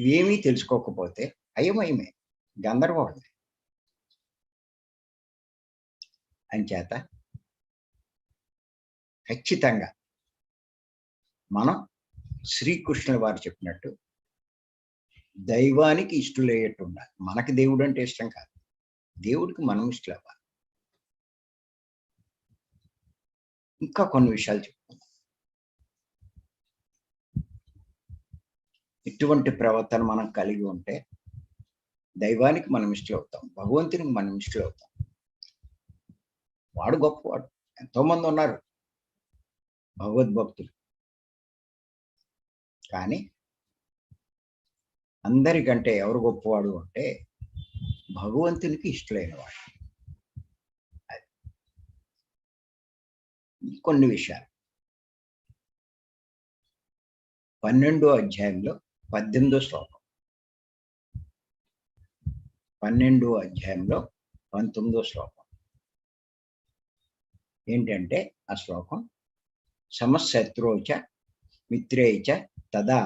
ఇవేమీ తెలుసుకోకపోతే అయమయమే, గందరగోళమే. అంచేత ఖచ్చితంగా మనం శ్రీకృష్ణుల వారు చెప్పినట్టు దైవానికి ఇష్టలయ్యేట్టు ఉండాలి. మనకి దేవుడు అంటే ఇష్టం కాదు. దేవుడికి మనం ఇష్టలు అవ్వాలి. ఇంకా కొన్ని విషయాలు చెప్పుకుందాం. ఇటువంటి ప్రవర్తన మనం కలిగి ఉంటే దైవానికి మనం ఇష్టలు అవుతాం, భగవంతునికి మనం ఇష్టలు అవుతాం. వాడు గొప్పవాడు. ఎంతో మంది ఉన్నారు భగవద్భక్తులు. కానీ అందరికంటే ఎవరు గొప్పవాడు అంటే భగవంతునికి ఇష్టలైన వాడు. కొన్ని విషయాలు 12వ అధ్యాయంలో 18వ శ్లోకం, 12వ అధ్యాయంలో 19వ శ్లోకం ఏంటంటే, ఆ శ్లోకం సమశత్రోచ మిత్రేచ తదా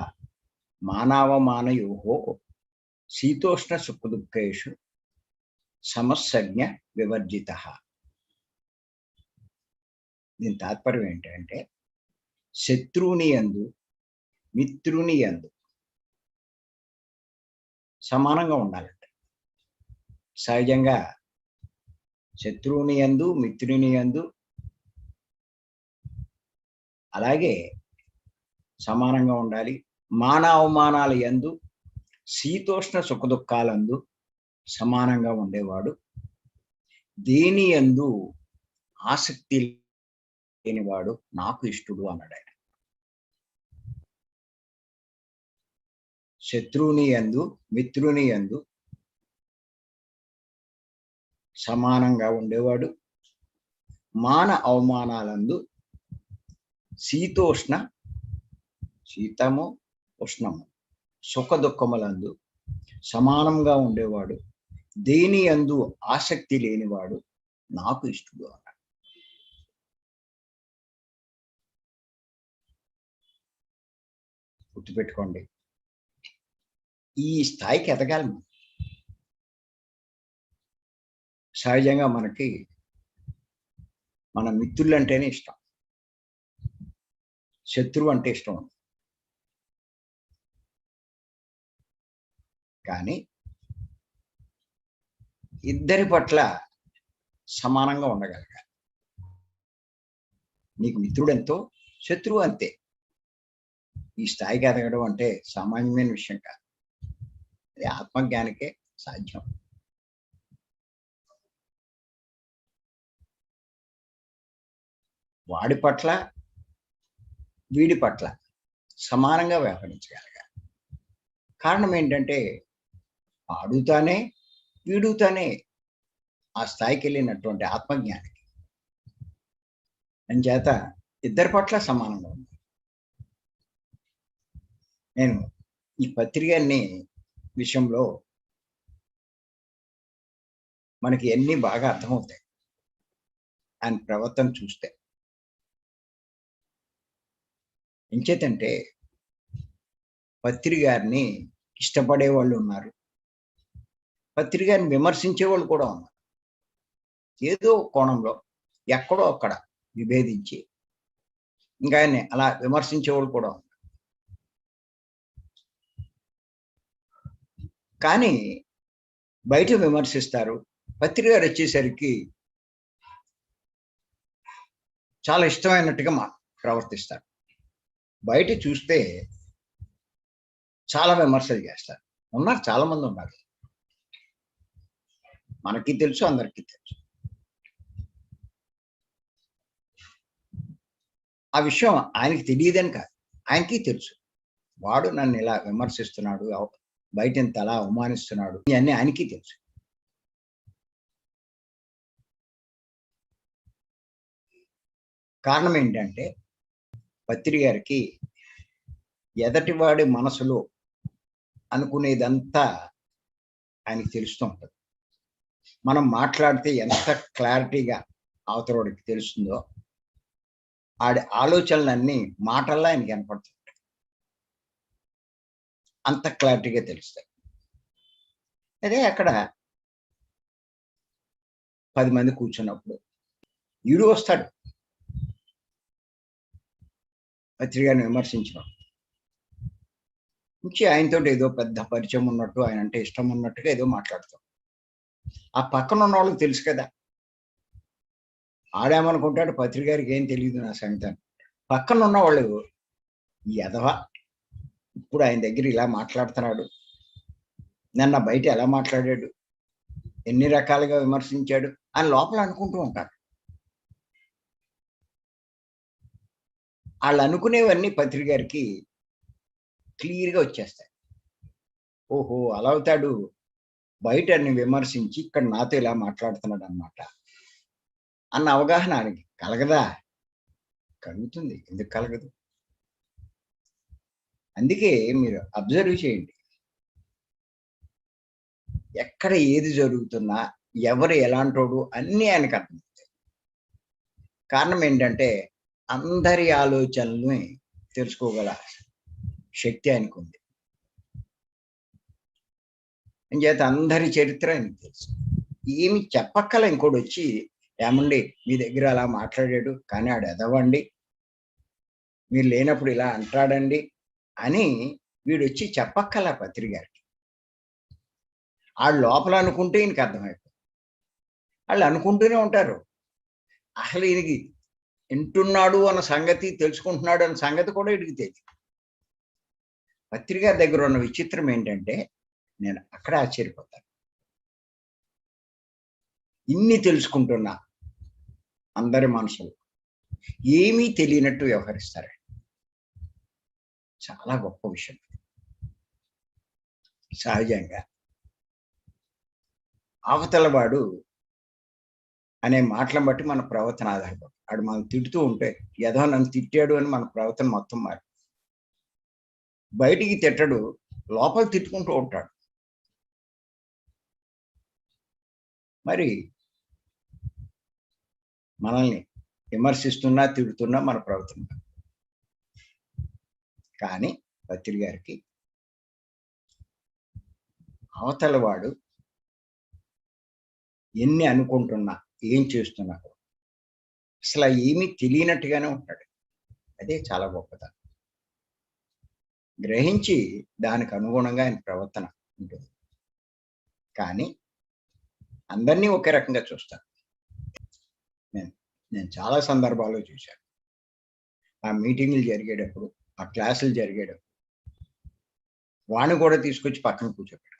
మానవమానయోః శీతోష్ణ సుఖదుఃఖేషు సమస్సజ్ఞ వివర్జిత. దీని తాత్పర్యం ఏంటంటే శత్రువుని యందు మిత్రుని యందు సమానంగా ఉండాలంట. సహజంగా శత్రువుని యందు మిత్రుని యందు అలాగే సమానంగా ఉండాలి. మాన అవమానాల యందు శీతోష్ణ సుఖదుఖాలందు సమానంగా ఉండేవాడు. దేని యందు ఆసక్తి లేనివాడు నాకు ఇష్టడు అన్నాడు ఆయన. శత్రువుని యందు మిత్రుని యందు సమానంగా ఉండేవాడు. మాన అవమానాలందు శీతోష్ణ శీతము ఉష్ణము సుఖ దుఃఖములందు సమానంగా ఉండేవాడు. దేని యందు ఆసక్తి లేనివాడు నాకు ఇష్టడు అన్నాడు. గుర్తుపెట్టుకోండి, ఈ స్థాయికి ఎదగాలి మనం. సహజంగా మనకి మన మిత్రులు అంటేనే ఇష్టం, శత్రువు అంటే ఇష్టం ఉంది. కానీ ఇద్దరి పట్ల సమానంగా ఉండగలగాలి. నీకు మిత్రుడు ఎంతో శత్రువు అంతే. ఈ స్థాయికి ఎదగడం అంటే సామాన్యమైన విషయం కాదు. అది ఆత్మజ్ఞానికే సాధ్యం. వాడి పట్ల వీడి పట్ల సమానంగా వ్యవహరించగలగాలి. కారణం ఏంటంటే ఆడుతానే వీడుతానే ఆ స్థాయికి వెళ్ళినటువంటి ఆత్మజ్ఞానికి అంచేత ఇద్దరి పట్ల సమానంగా ఉంది. నేను ఈ పత్రికని విషయంలో మనకి అన్నీ బాగా అర్థమవుతాయి ఆయన ప్రవర్తన చూస్తే. ఎంచేతంటే పత్రి గారిని ఇష్టపడే వాళ్ళు ఉన్నారు, పత్రి గారిని విమర్శించే వాళ్ళు కూడా ఉన్నారు. ఏదో కోణంలో ఎక్కడో అక్కడ విభేదించి ఇంకా ఆయన్ని అలా విమర్శించే వాళ్ళు కూడా ఉన్నారు. కానీ బయట విమర్శిస్తారు, పత్రి గారు వచ్చేసరికి చాలా ఇష్టమైనట్టుగా ప్రవర్తిస్తారు. బయట చూస్తే చాలా విమర్శలు చేస్తారు. ఉన్నారు, చాలా మంది ఉన్నారు, మనకి తెలుసు, అందరికీ తెలుసు. ఆ విషయం ఆయనకి తెలియదని కాదు, ఆయనకి తెలుసు. వాడు నన్ను ఇలా విమర్శిస్తున్నాడు, బయట ఇంత అలా అవమానిస్తున్నాడు, ఇవన్నీ ఆయనకి తెలుసు. కారణం ఏంటంటే పత్రి గారికి ఎదటివాడి మనసులో అనుకునేదంతా ఆయనకి తెలుస్తూ ఉంటుంది. మనం మాట్లాడితే ఎంత క్లారిటీగా అవతలవాడికి తెలుస్తుందో ఆడి ఆలోచనలన్నీ మాటల్లో ఆయనకి కనపడుతుంటాయి, అంత క్లారిటీగా తెలుస్తాయి. అదే అక్కడ 10 మంది కూర్చున్నప్పుడు ఈడు వస్తాడు పత్రికను విమర్శించడం నుంచి, ఆయనతో ఏదో పెద్ద పరిచయం ఉన్నట్టు, ఆయన అంటే ఇష్టం ఉన్నట్టుగా ఏదో మాట్లాడతాం. ఆ పక్కన ఉన్న వాళ్ళకి తెలుసు కదా, ఆడేమనుకుంటాడు పత్రిక గారికి ఏం తెలియదు నా సంగతి. పక్కన ఉన్న వాళ్ళు ఎదవ ఇప్పుడు ఆయన దగ్గర ఇలా మాట్లాడుతున్నాడు, నన్ను బయట ఎలా మాట్లాడాడు, ఎన్ని రకాలుగా విమర్శించాడు అని లోపల అనుకుంటూ ఉంటారు. వాళ్ళు అనుకునేవన్నీ పత్రిక గారికి క్లియర్గా వచ్చేస్తాయి. ఓహో, అలా అవుతాడు, బయట విమర్శించి ఇక్కడ నాతో ఇలా మాట్లాడుతున్నాడు అన్నమాట అన్న అవగాహన ఆయనకి కలగదా? కలుగుతుంది, ఎందుకు కలగదు? అందుకే మీరు అబ్జర్వ్ చేయండి, ఎక్కడ ఏది జరుగుతున్నా ఎవరు ఎలాంటోడు అన్నీ ఆయనకు అర్థమవుతాయి. కారణం ఏంటంటే అందరి ఆలోచనల్ని తెలుసుకోగల శక్తి ఆయనకు ఉంది. అంచేత అందరి చరిత్ర ఆయనకు తెలుసు. ఏమి చెప్పక్కల ఇంకోటి వచ్చి, ఏమండి మీ దగ్గర అలా మాట్లాడాడు కానీ ఆడు ఎదవండి, మీరు లేనప్పుడు ఇలా అంటాడండి అని వీడొచ్చి చెప్పక్కల పత్రి గారికి. ఆడు లోపల అనుకుంటే ఈయనకి అర్థమైపోతుంది. వాళ్ళు అనుకుంటూనే ఉంటారు. అసలు ఈయనకి వింటున్నాడు అన్న సంగతి, తెలుసుకుంటున్నాడు అన్న సంగతి కూడా వీడికి తెలియదు. పత్రి గారి దగ్గర ఉన్న విచిత్రం ఏంటంటే, నేను అక్కడ ఆశ్చర్యపోతాను. ఇన్ని తెలుసుకుంటున్నా అందరి మనసులు ఏమీ తెలియనట్టు వ్యవహరిస్తారు. చాలా గొప్ప విషయం. సహజంగా అవతల వాడు అనే మాటలను బట్టి మన ప్రవర్తన ఆధారపడి, వాడు మనం తిడుతూ ఉంటే ఏదో నన్ను తిట్టాడు అని మన ప్రవర్తన మొత్తం మారి, బయటికి తిట్టడు, లోపల తిట్టుకుంటూ ఉంటాడు. మరి మనల్ని విమర్శిస్తున్నా తిడుతున్నా మన ప్రవర్తన. కానీ పత్రి గారికి అవతల వాడు ఎన్ని అనుకుంటున్నా, ఏం చేస్తున్నా అసలు ఏమీ తెలియనట్టుగానే ఉంటాడు. అదే చాలా గొప్పతనం. గ్రహించి దానికి అనుగుణంగా ఆయన ప్రవర్తన ఉంటుంది. కానీ అందరినీ ఒకే రకంగా చూస్తాను. నేను చాలా సందర్భాల్లో చూశాను. ఆ మీటింగులు జరిగేటప్పుడు, ఆ క్లాసులు జరిగేటప్పుడు వాడిని కూడా తీసుకొచ్చి పక్కన కూర్చోబెట్టుకుంటాడు.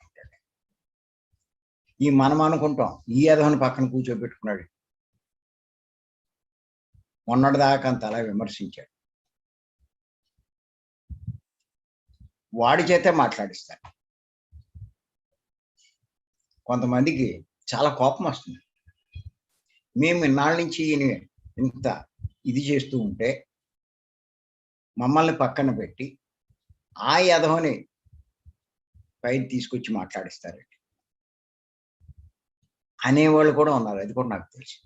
మనం అనుకుంటాం, ఈ ఎదవని పక్కన కూర్చోబెట్టుకున్నాడు, మొన్నటిదాకా అంత అలా విమర్శించాడు, వాడి చేతే మాట్లాడిస్తాడు. కొంతమందికి చాలా కోపం వస్తుంది. మేము ఇన్నాళ్ళ నుంచి ఈయన ఇంత ఇది చేస్తూ ఉంటే మమ్మల్ని పక్కన పెట్టి ఆ ఎదవని పైకి తీసుకొచ్చి మాట్లాడిస్తారండి అనేవాళ్ళు కూడా ఉన్నారు. అది కూడా నాకు తెలుసు.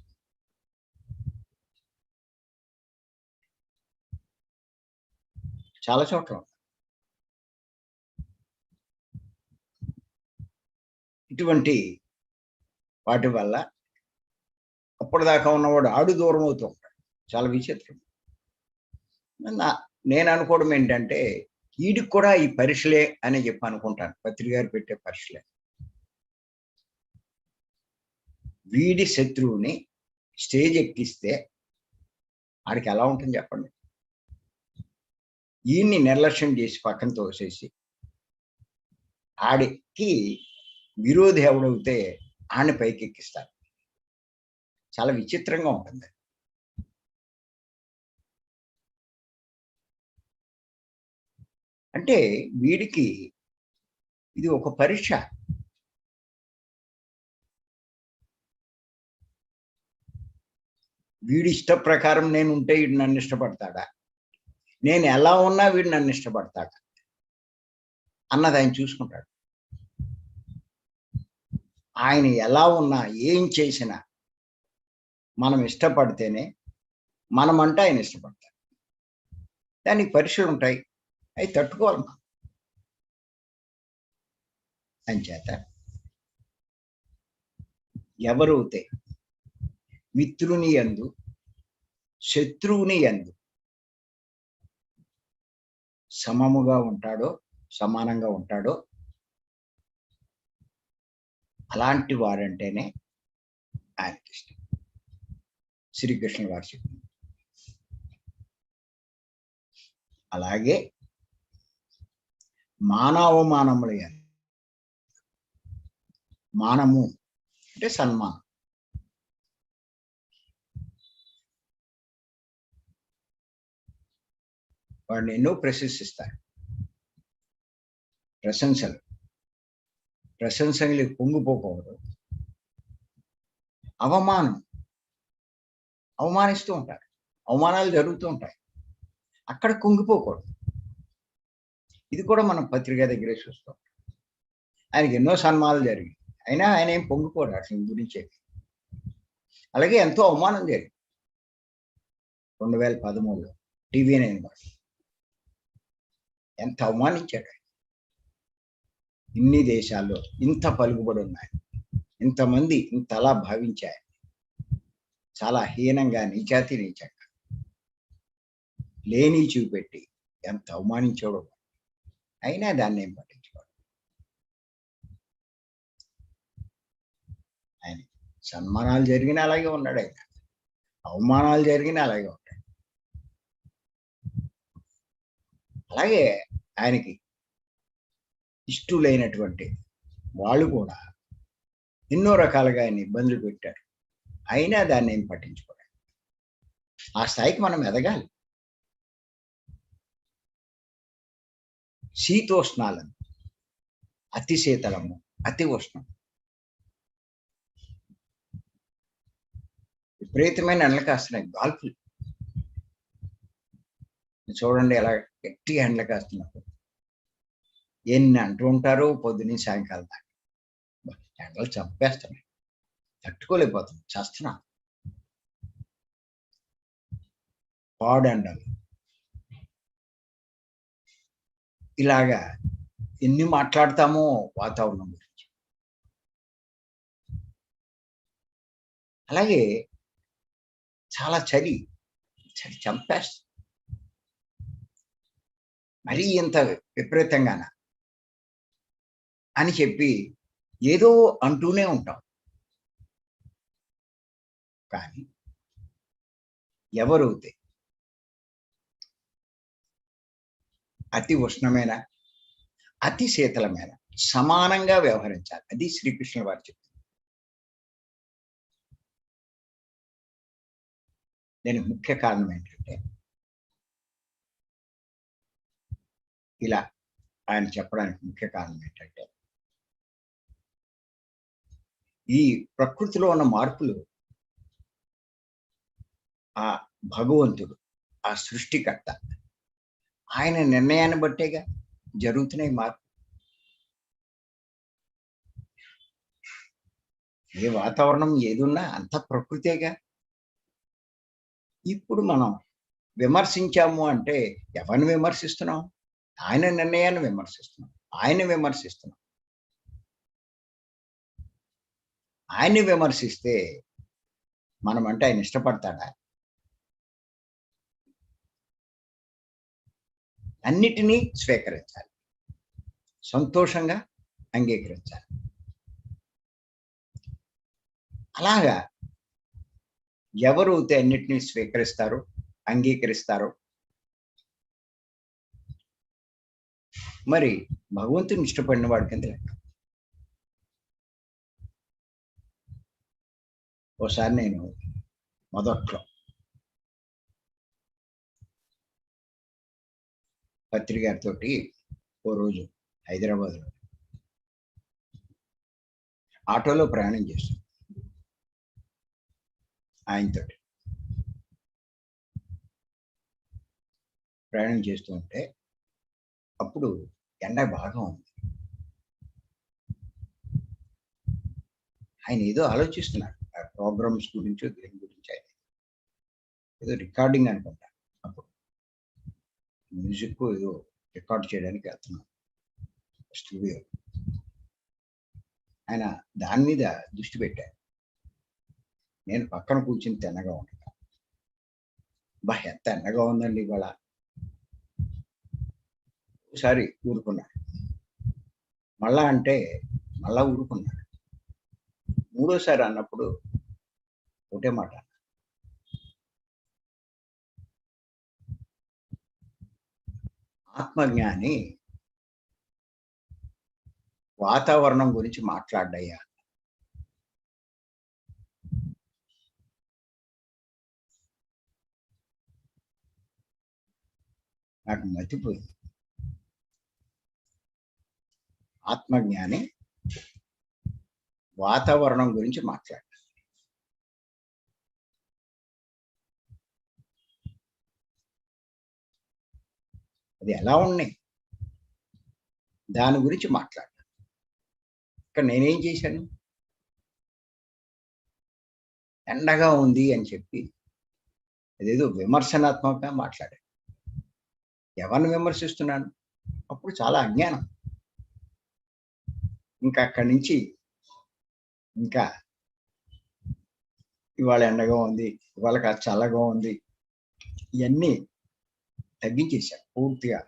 చాలా చోట్ల ఇటువంటి వాటి వల్ల అప్పటిదాకా ఉన్నవాడు ఆడు దూరం అవుతూ ఉంటాడు. చాలా విచిత్రం. నేను అనుకోవడం ఏంటంటే, వీడికి కూడా ఈ పరీక్షలే అని చెప్పి అనుకుంటాను. పత్రిక గారు పెట్టే పరీక్షలే. వీడి శత్రువుని స్టేజ్ ఎక్కిస్తే ఆడికి ఎలా ఉంటుంది చెప్పండి. ఈయన్ని నిర్లక్ష్యం చేసి పక్కన తోసేసి ఆడికి విరోధి ఎవడవుతే ఆడిని పైకి ఎక్కిస్తారు. చాలా విచిత్రంగా ఉంటుంది. అంటే వీడికి ఇది ఒక పరీక్ష. వీడి ఇష్ట ప్రకారం నేను ఉంటే వీడు నన్ను ఇష్టపడతాడా, నేను ఎలా ఉన్నా వీడు నన్ను ఇష్టపడతాడా అన్నది ఆయన చూసుకుంటాడు. ఆయన ఎలా ఉన్నా ఏం చేసినా మనం ఇష్టపడితేనే మనమంటే ఆయన ఇష్టపడతాడు. దానికి పరీక్షలు ఉంటాయి, అవి తట్టుకోవాలి మనం. అంచేత ఎవరైతే మిత్రుని యందు శత్రువుని యందు సమముగా ఉంటాడో, సమానంగా ఉంటాడో అలాంటి వారంటేనే ఆయనకి ఇష్టం. శ్రీకృష్ణుల వారు చెప్పింది. అలాగే మానవమానముల యందు, మానము అంటే సన్మానం, వాడిని ఎన్నో ప్రశంసిస్తారు. ప్రశంసలు పొంగిపోకూడదు. అవమానిస్తూ ఉంటారు, అవమానాలు జరుగుతూ ఉంటాయి, అక్కడ కుంగిపోకూడదు. ఇది కూడా మనం పత్రిక దగ్గరే చూస్తాం. ఆయనకి ఎన్నో సన్మానాలు జరిగాయి, అయినా ఆయన ఏం పొంగిపోడు అట్ల గురించి. అలాగే ఎంతో అవమానం జరిగింది 2013లో TV9 వాళ్ళు ఎంత అవమానించాడు. ఇన్ని దేశాల్లో ఇంత పలుకుబడి ఉన్నాయి, ఇంతమంది ఇంతలా భావించారు, చాలా హీనంగా, నీచాతి నీచంగా లేని చూపెట్టి ఎంత అవమానించాడో. అయినా దాన్ని ఏం పట్టించుకోడు. ఆయన సన్మానాలు జరిగిన అలాగే ఉన్నాడు, ఆయన అవమానాలు జరిగిన అలాగే ఉంటాడు. అలాగే ఆయనకి ఇష్టులైనటువంటి వాళ్ళు కూడా ఎన్నో రకాలుగా ఆయన ఇబ్బందులు పెట్టారు. అయినా దాన్ని ఏం పట్టించుకోలేదు. ఆ స్థాయికి మనం ఎదగాలి. శీతోష్ణాలను, అతి శీతలము, అతి ఉష్ణం, విపరీతమైన ఎండలు కాస్తున్నాయి, గాల్పులు చూడండి ఎలా గట్టిగా ఎండలు కాస్తున్నారు. ఎన్ని అంటూ ఉంటారు పొద్దున్న సాయంకాలం దాకా. ఎండలు చంపేస్తున్నాయి, తట్టుకోలేకపోతున్నాం, చేస్తున్నాం. పాడెండలు ఇలాగా ఎన్ని మాట్లాడతామో వాతావరణం గురించి. అలాగే చాలా చలి చంపేస్తుంది. మరీ ఇంత విపరీతంగాన అని చెప్పి ఏదో అంటూనే ఉంటాం. కానీ ఎవరైతే అతి ఉష్ణమైన, అతి శీతలమైన సమానంగా వ్యవహరించాలి. అది శ్రీకృష్ణుల వారు చెప్పింది. దీనికి ముఖ్య కారణం ఏంటంటే, ఇలా ఆయన చెప్పడానికి ముఖ్య కారణం ఏంటంటే, ఈ ప్రకృతిలో ఉన్న మార్పులు ఆ భగవంతుడు, ఆ సృష్టికర్త, ఆయన నిర్ణయాన్ని బట్టేగా జరుగుతున్నాయి మార్పు. ఏ వాతావరణం ఏదున్నా అంత ప్రకృతేగా. ఇప్పుడు మనం విమర్శించాము అంటే ఎవరిని విమర్శిస్తున్నాం? ఆయన నిర్ణయాన్ని విమర్శిస్తున్నాం, ఆయన విమర్శిస్తున్నాం. ఆయన్ని విమర్శిస్తే మనం అంటే ఆయన ఇష్టపడతాడా? అన్నిటినీ స్వీకరించాలి, సంతోషంగా అంగీకరించాలి. అలాగా ఎవరైతే అన్నిటినీ స్వీకరిస్తారో, అంగీకరిస్తారో, మరి భగవంతుని ఇష్టపడిన వాడి కింద లెక్క. ఓసారి నేను మొదట్లో పత్రి గారితో ఓ రోజు హైదరాబాద్లో ఆటోలో ప్రయాణం చేస్తాను ఆయనతో. ప్రయాణం చేస్తూ ఉంటే అప్పుడు ఎండ బాగా ఉంది. ఆయన ఏదో ఆలోచిస్తున్నారు, ప్రోగ్రామ్స్ గురించి, దేని గురించి. ఆయన ఏదో రికార్డింగ్ అనుకుంటా, అప్పుడు మ్యూజిక్ ఏదో రికార్డ్ చేయడానికి వెళ్తున్నాం స్టూడియో. ఆయన దాని మీద దృష్టి పెట్టారు. నేను పక్కన కూర్చుని తిన్నగా ఉంటాను. ఎంత ఎండగా ఉందండి ఇవాళ. ఒకసారి ఊరుకున్నాడు, మళ్ళా అంటే మళ్ళా ఊరుకున్నాడు. మూడోసారి అన్నప్పుడు ఒకటే మాట, ఆత్మజ్ఞాని వాతావరణం గురించి మాట్లాడ్డయ్యా. నాకు మతిపోయింది. ఆత్మజ్ఞాని వాతావరణం గురించి మాట్లాడారు. అది ఎలా ఉన్నాయి దాని గురించి మాట్లాడారు. ఇక్కడ నేనేం చేశాను? ఎండగా ఉంది అని చెప్పి అదేదో విమర్శనాత్మకంగా మాట్లాడాను. ఎవరిని విమర్శిస్తున్నాను? అప్పుడు చాలా అజ్ఞానం. ఇంకా అక్కడి నుంచి ఇంకా ఇవాళ ఎండగా ఉంది, ఇవాళ కాస్త చల్లగా ఉంది, ఇవన్నీ తగ్గించేశారు పూర్తిగా.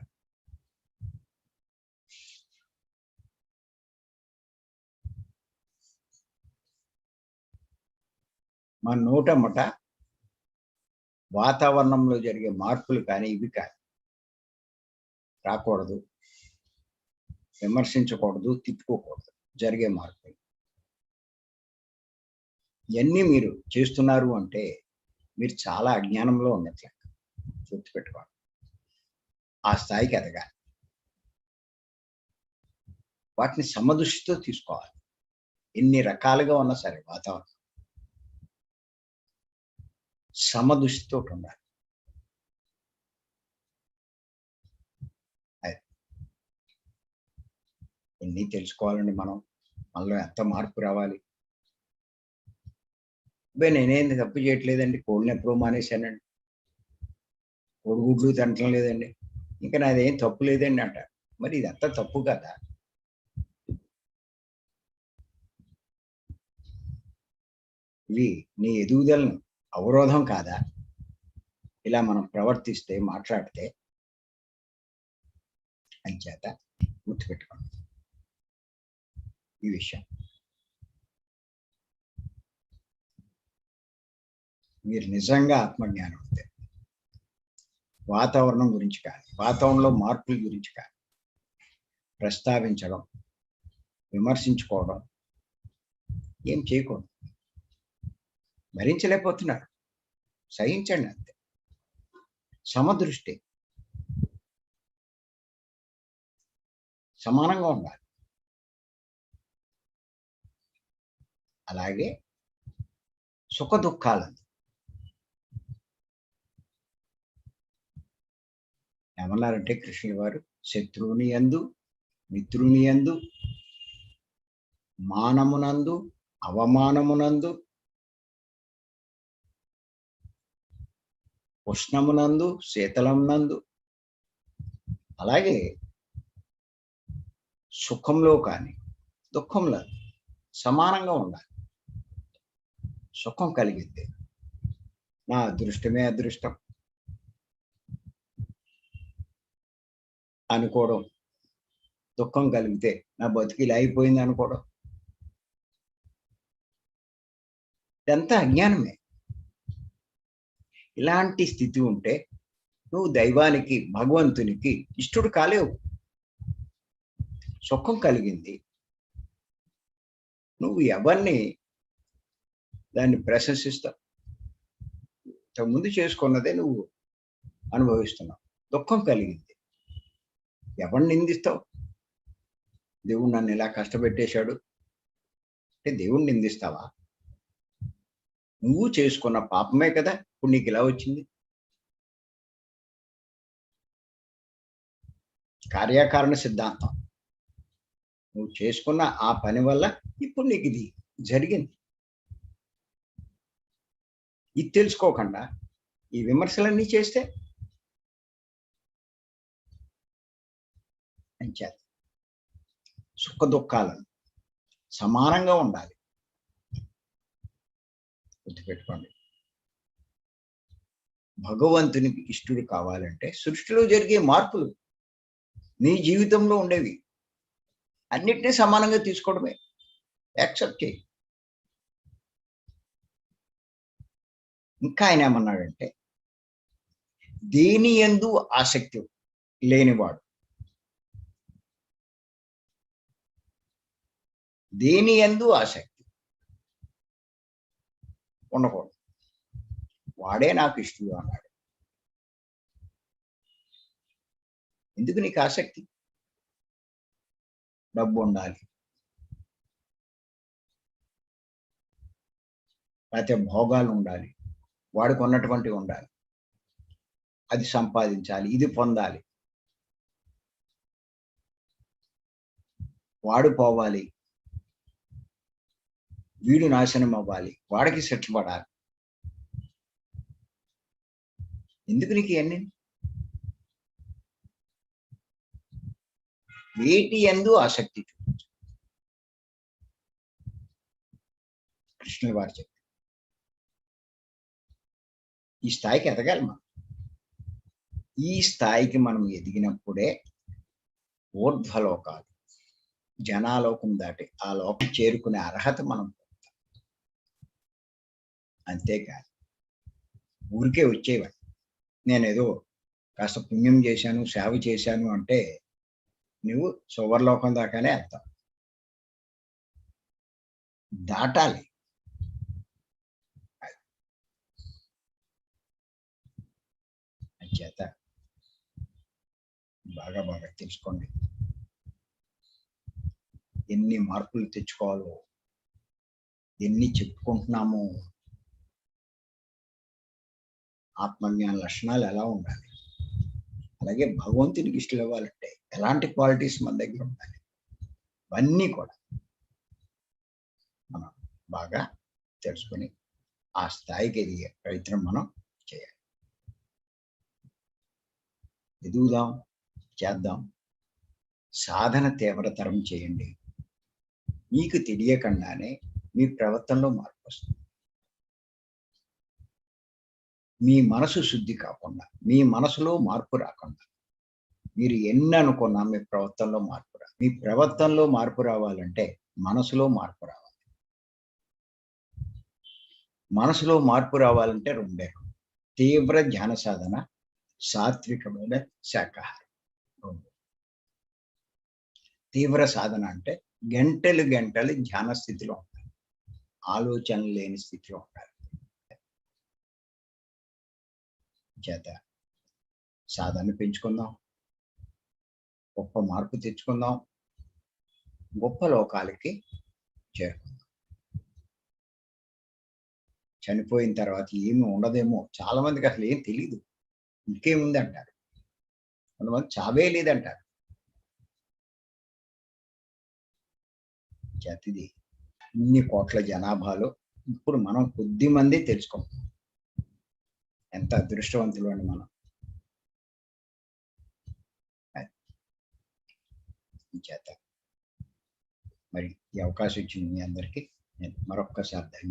మన నోటమ్మట వాతావరణంలో జరిగే మార్పులు కానీ ఇవి కానీ రాకూడదు, విమర్శించకూడదు, తిట్టుకోకూడదు. జరిగే మార్పులు ఇవన్నీ మీరు చేస్తున్నారు అంటే మీరు చాలా అజ్ఞానంలో ఉన్నట్లే గుర్తుపెట్టుకోండి. ఆ స్థాయికి ఎదగాలి. వాటిని సమదృష్టితో తీసుకోవాలి. ఎన్ని రకాలుగా ఉన్నా సరే వాతావరణం సమదృష్టితో ఉండాలి. ఎన్ని తెలుసుకోవాలండి మనం, మనలో ఎంత మార్పు రావాలి. నేనేం తప్పు చేయట్లేదండి, కోడిని ఎప్పుడో మానేశానండి, కోడిగుడ్లు తినటం లేదండి, ఇంకా నాదేం తప్పు లేదండి అంటారు. మరి ఇదంతా తప్పు కదా. ఇవి నీ ఎదుగుదలను అవరోధం కాదా? ఇలా మనం ప్రవర్తిస్తే, మాట్లాడితే. అంచేత గుర్తుపెట్టుకోండి ఈ విషయం. మీరు నిజంగా ఆత్మజ్ఞానం ఉంటే వాతావరణం గురించి కానీ, వాతావరణంలో మార్పుల గురించి కానీ ప్రస్తావించడం, విమర్శించుకోవడం ఏం చేయకూడదు. భరించలేకపోతున్నారు, సహించండి అంతే. సమదృష్టి, సమానంగా ఉండాలి. అలాగే సుఖ దుఃఖాలను ఏమన్నారంటే కృష్ణుల వారు, శత్రువుని యందు, మిత్రుని యందు, మానమునందు, అవమానమునందు, ఉష్ణమునందు, శీతలమునందు, అలాగే సుఖంలో కానీ దుఃఖంలో సమానంగా ఉండాలి. సుఖం కలిగింది, నా అదృష్టమే అదృష్టం అనుకోవడం, దుఃఖం కలిగితే నా బతికి ఇలా అయిపోయింది అనుకోవడం, ఇదంతా అజ్ఞానమే. ఇలాంటి స్థితి ఉంటే నువ్వు దైవానికి, భగవంతునికి ఇష్టడు కాలేవు. సుఖం కలిగింది, నువ్వు ఎవరిని దాన్ని ప్రశంసిస్తావు? ఇంతకుముందు చేసుకున్నదే నువ్వు అనుభవిస్తున్నావు. దుఃఖం కలిగింది, ఎవరిని నిందిస్తావు? దేవుడు నన్ను ఇలా కష్టపెట్టేశాడు అంటే దేవుణ్ణి నిందిస్తావా? నువ్వు చేసుకున్న పాపమే కదా ఇప్పుడు నీకు ఇలా వచ్చింది. కార్యకారణ సిద్ధాంతం. నువ్వు చేసుకున్న ఆ పని వల్ల ఇప్పుడు నీకు ఇది జరిగింది. ఇది తెలుసుకోకుండా ఈ విమర్శలన్నీ చేస్తే అంచేత సుఖ దుఃఖాలను సమానంగా ఉండాలి. గుర్తుపెట్టుకోండి. భగవంతునికి ఇష్టడు కావాలంటే సృష్టిలో జరిగే మార్పులు నీ జీవితంలో ఉండేవి అన్నిటినీ సమానంగా తీసుకోవడమే. యాక్సెప్ట్ చేయి. ఇంకా ఆయన ఏమన్నాడంటే, దేని యందు ఆసక్తి లేనివాడు, దేని యందు ఆసక్తి ఉండకూడదు, వాడే నాకు ఇష్టడు అన్నాడు. ఎందుకు నీకు ఆసక్తి? డబ్బు ఉండాలి, లేకపోతే భోగాలు ఉండాలి, వాడికి ఉన్నటువంటివి ఉండాలి, అది సంపాదించాలి, ఇది పొందాలి, వాడు పోవాలి, వీడు నాశనం అవ్వాలి, వాడికి శిక్ష పడాలి. ఎందుకు నీకు ఇవన్నీ? వేటి యందు ఆసక్తి చూపించు. కృష్ణుల వారు చెప్పారు. ఈ స్థాయికి ఎదగాలి మనం. ఈ స్థాయికి మనం ఎదిగినప్పుడే ఊర్ధ్వలోకాలు, జనాలోకం దాటి ఆ లోకం చేరుకునే అర్హత మనం పొందుతాం. అంతేకాదు ఊరికే వచ్చేవాడు, నేనేదో కాస్త పుణ్యం చేశాను, సేవ చేశాను అంటే నువ్వు సువర్లోకం దాకానే వెళ్తావు. దాటాలి. అంచేత బాగా బాగా తెలుసుకోండి. ఎన్ని మార్పులు తెచ్చుకోవాలో, ఎన్ని చెప్పుకుంటున్నామో, ఆత్మజ్ఞాన లక్షణాలు ఎలా ఉండాలి, అలాగే భగవంతునికి ఇష్టం ఇవ్వాలంటే ఎలాంటి క్వాలిటీస్ మన దగ్గర ఉండాలి, ఇవన్నీ కూడా మనం బాగా తెలుసుకొని ఆ స్థాయికి ఎదిగే ప్రయత్నం మనం చేయాలి. ఎదుగుదాం, చేద్దాం. సాధన తీవ్రతరం చేయండి. మీకు తెలియకుండానే మీ ప్రవర్తనలో మార్పు వస్తుంది. మీ మనసు శుద్ధి కాకుండా, మీ మనసులో మార్పు రాకుండా మీరు ఎన్ని అనుకున్నా మీ ప్రవర్తనలో మార్పు రా. మీ ప్రవర్తనలో మార్పు రావాలంటే మనసులో మార్పు రావాలి. మనసులో మార్పు రావాలంటే రెండే: తీవ్ర ధ్యాన సాధన, సాత్వికమైన శాకాహారం. తీవ్ర సాధన అంటే గంటలు గంటలు ధ్యాన స్థితిలో ఉండాలి, ఆలోచన లేని స్థితిలో ఉండాలి. చేత సాధన పెంచుకుందాం, గొప్ప మార్పు తెచ్చుకుందాం, గొప్ప లోకాలకి చేరుకుందాం. చనిపోయిన తర్వాత ఏమి ఉండదేమో, చాలా మందికి అసలు ఏం తెలియదు, ఇంకేముంది అంటారు. కొంతమంది చావే లేదంటారు. చేతిది ఇన్ని కోట్ల జనాభాలో ఇప్పుడు మనం కొద్ది మంది తెలుసుకుంటాం. ఎంత అదృష్టవంతులు అండి మనం. చేత మరి ఈ అవకాశం ఇచ్చింది మీ అందరికీ నేను మరొక్కసారి ధన్యవాదాలు.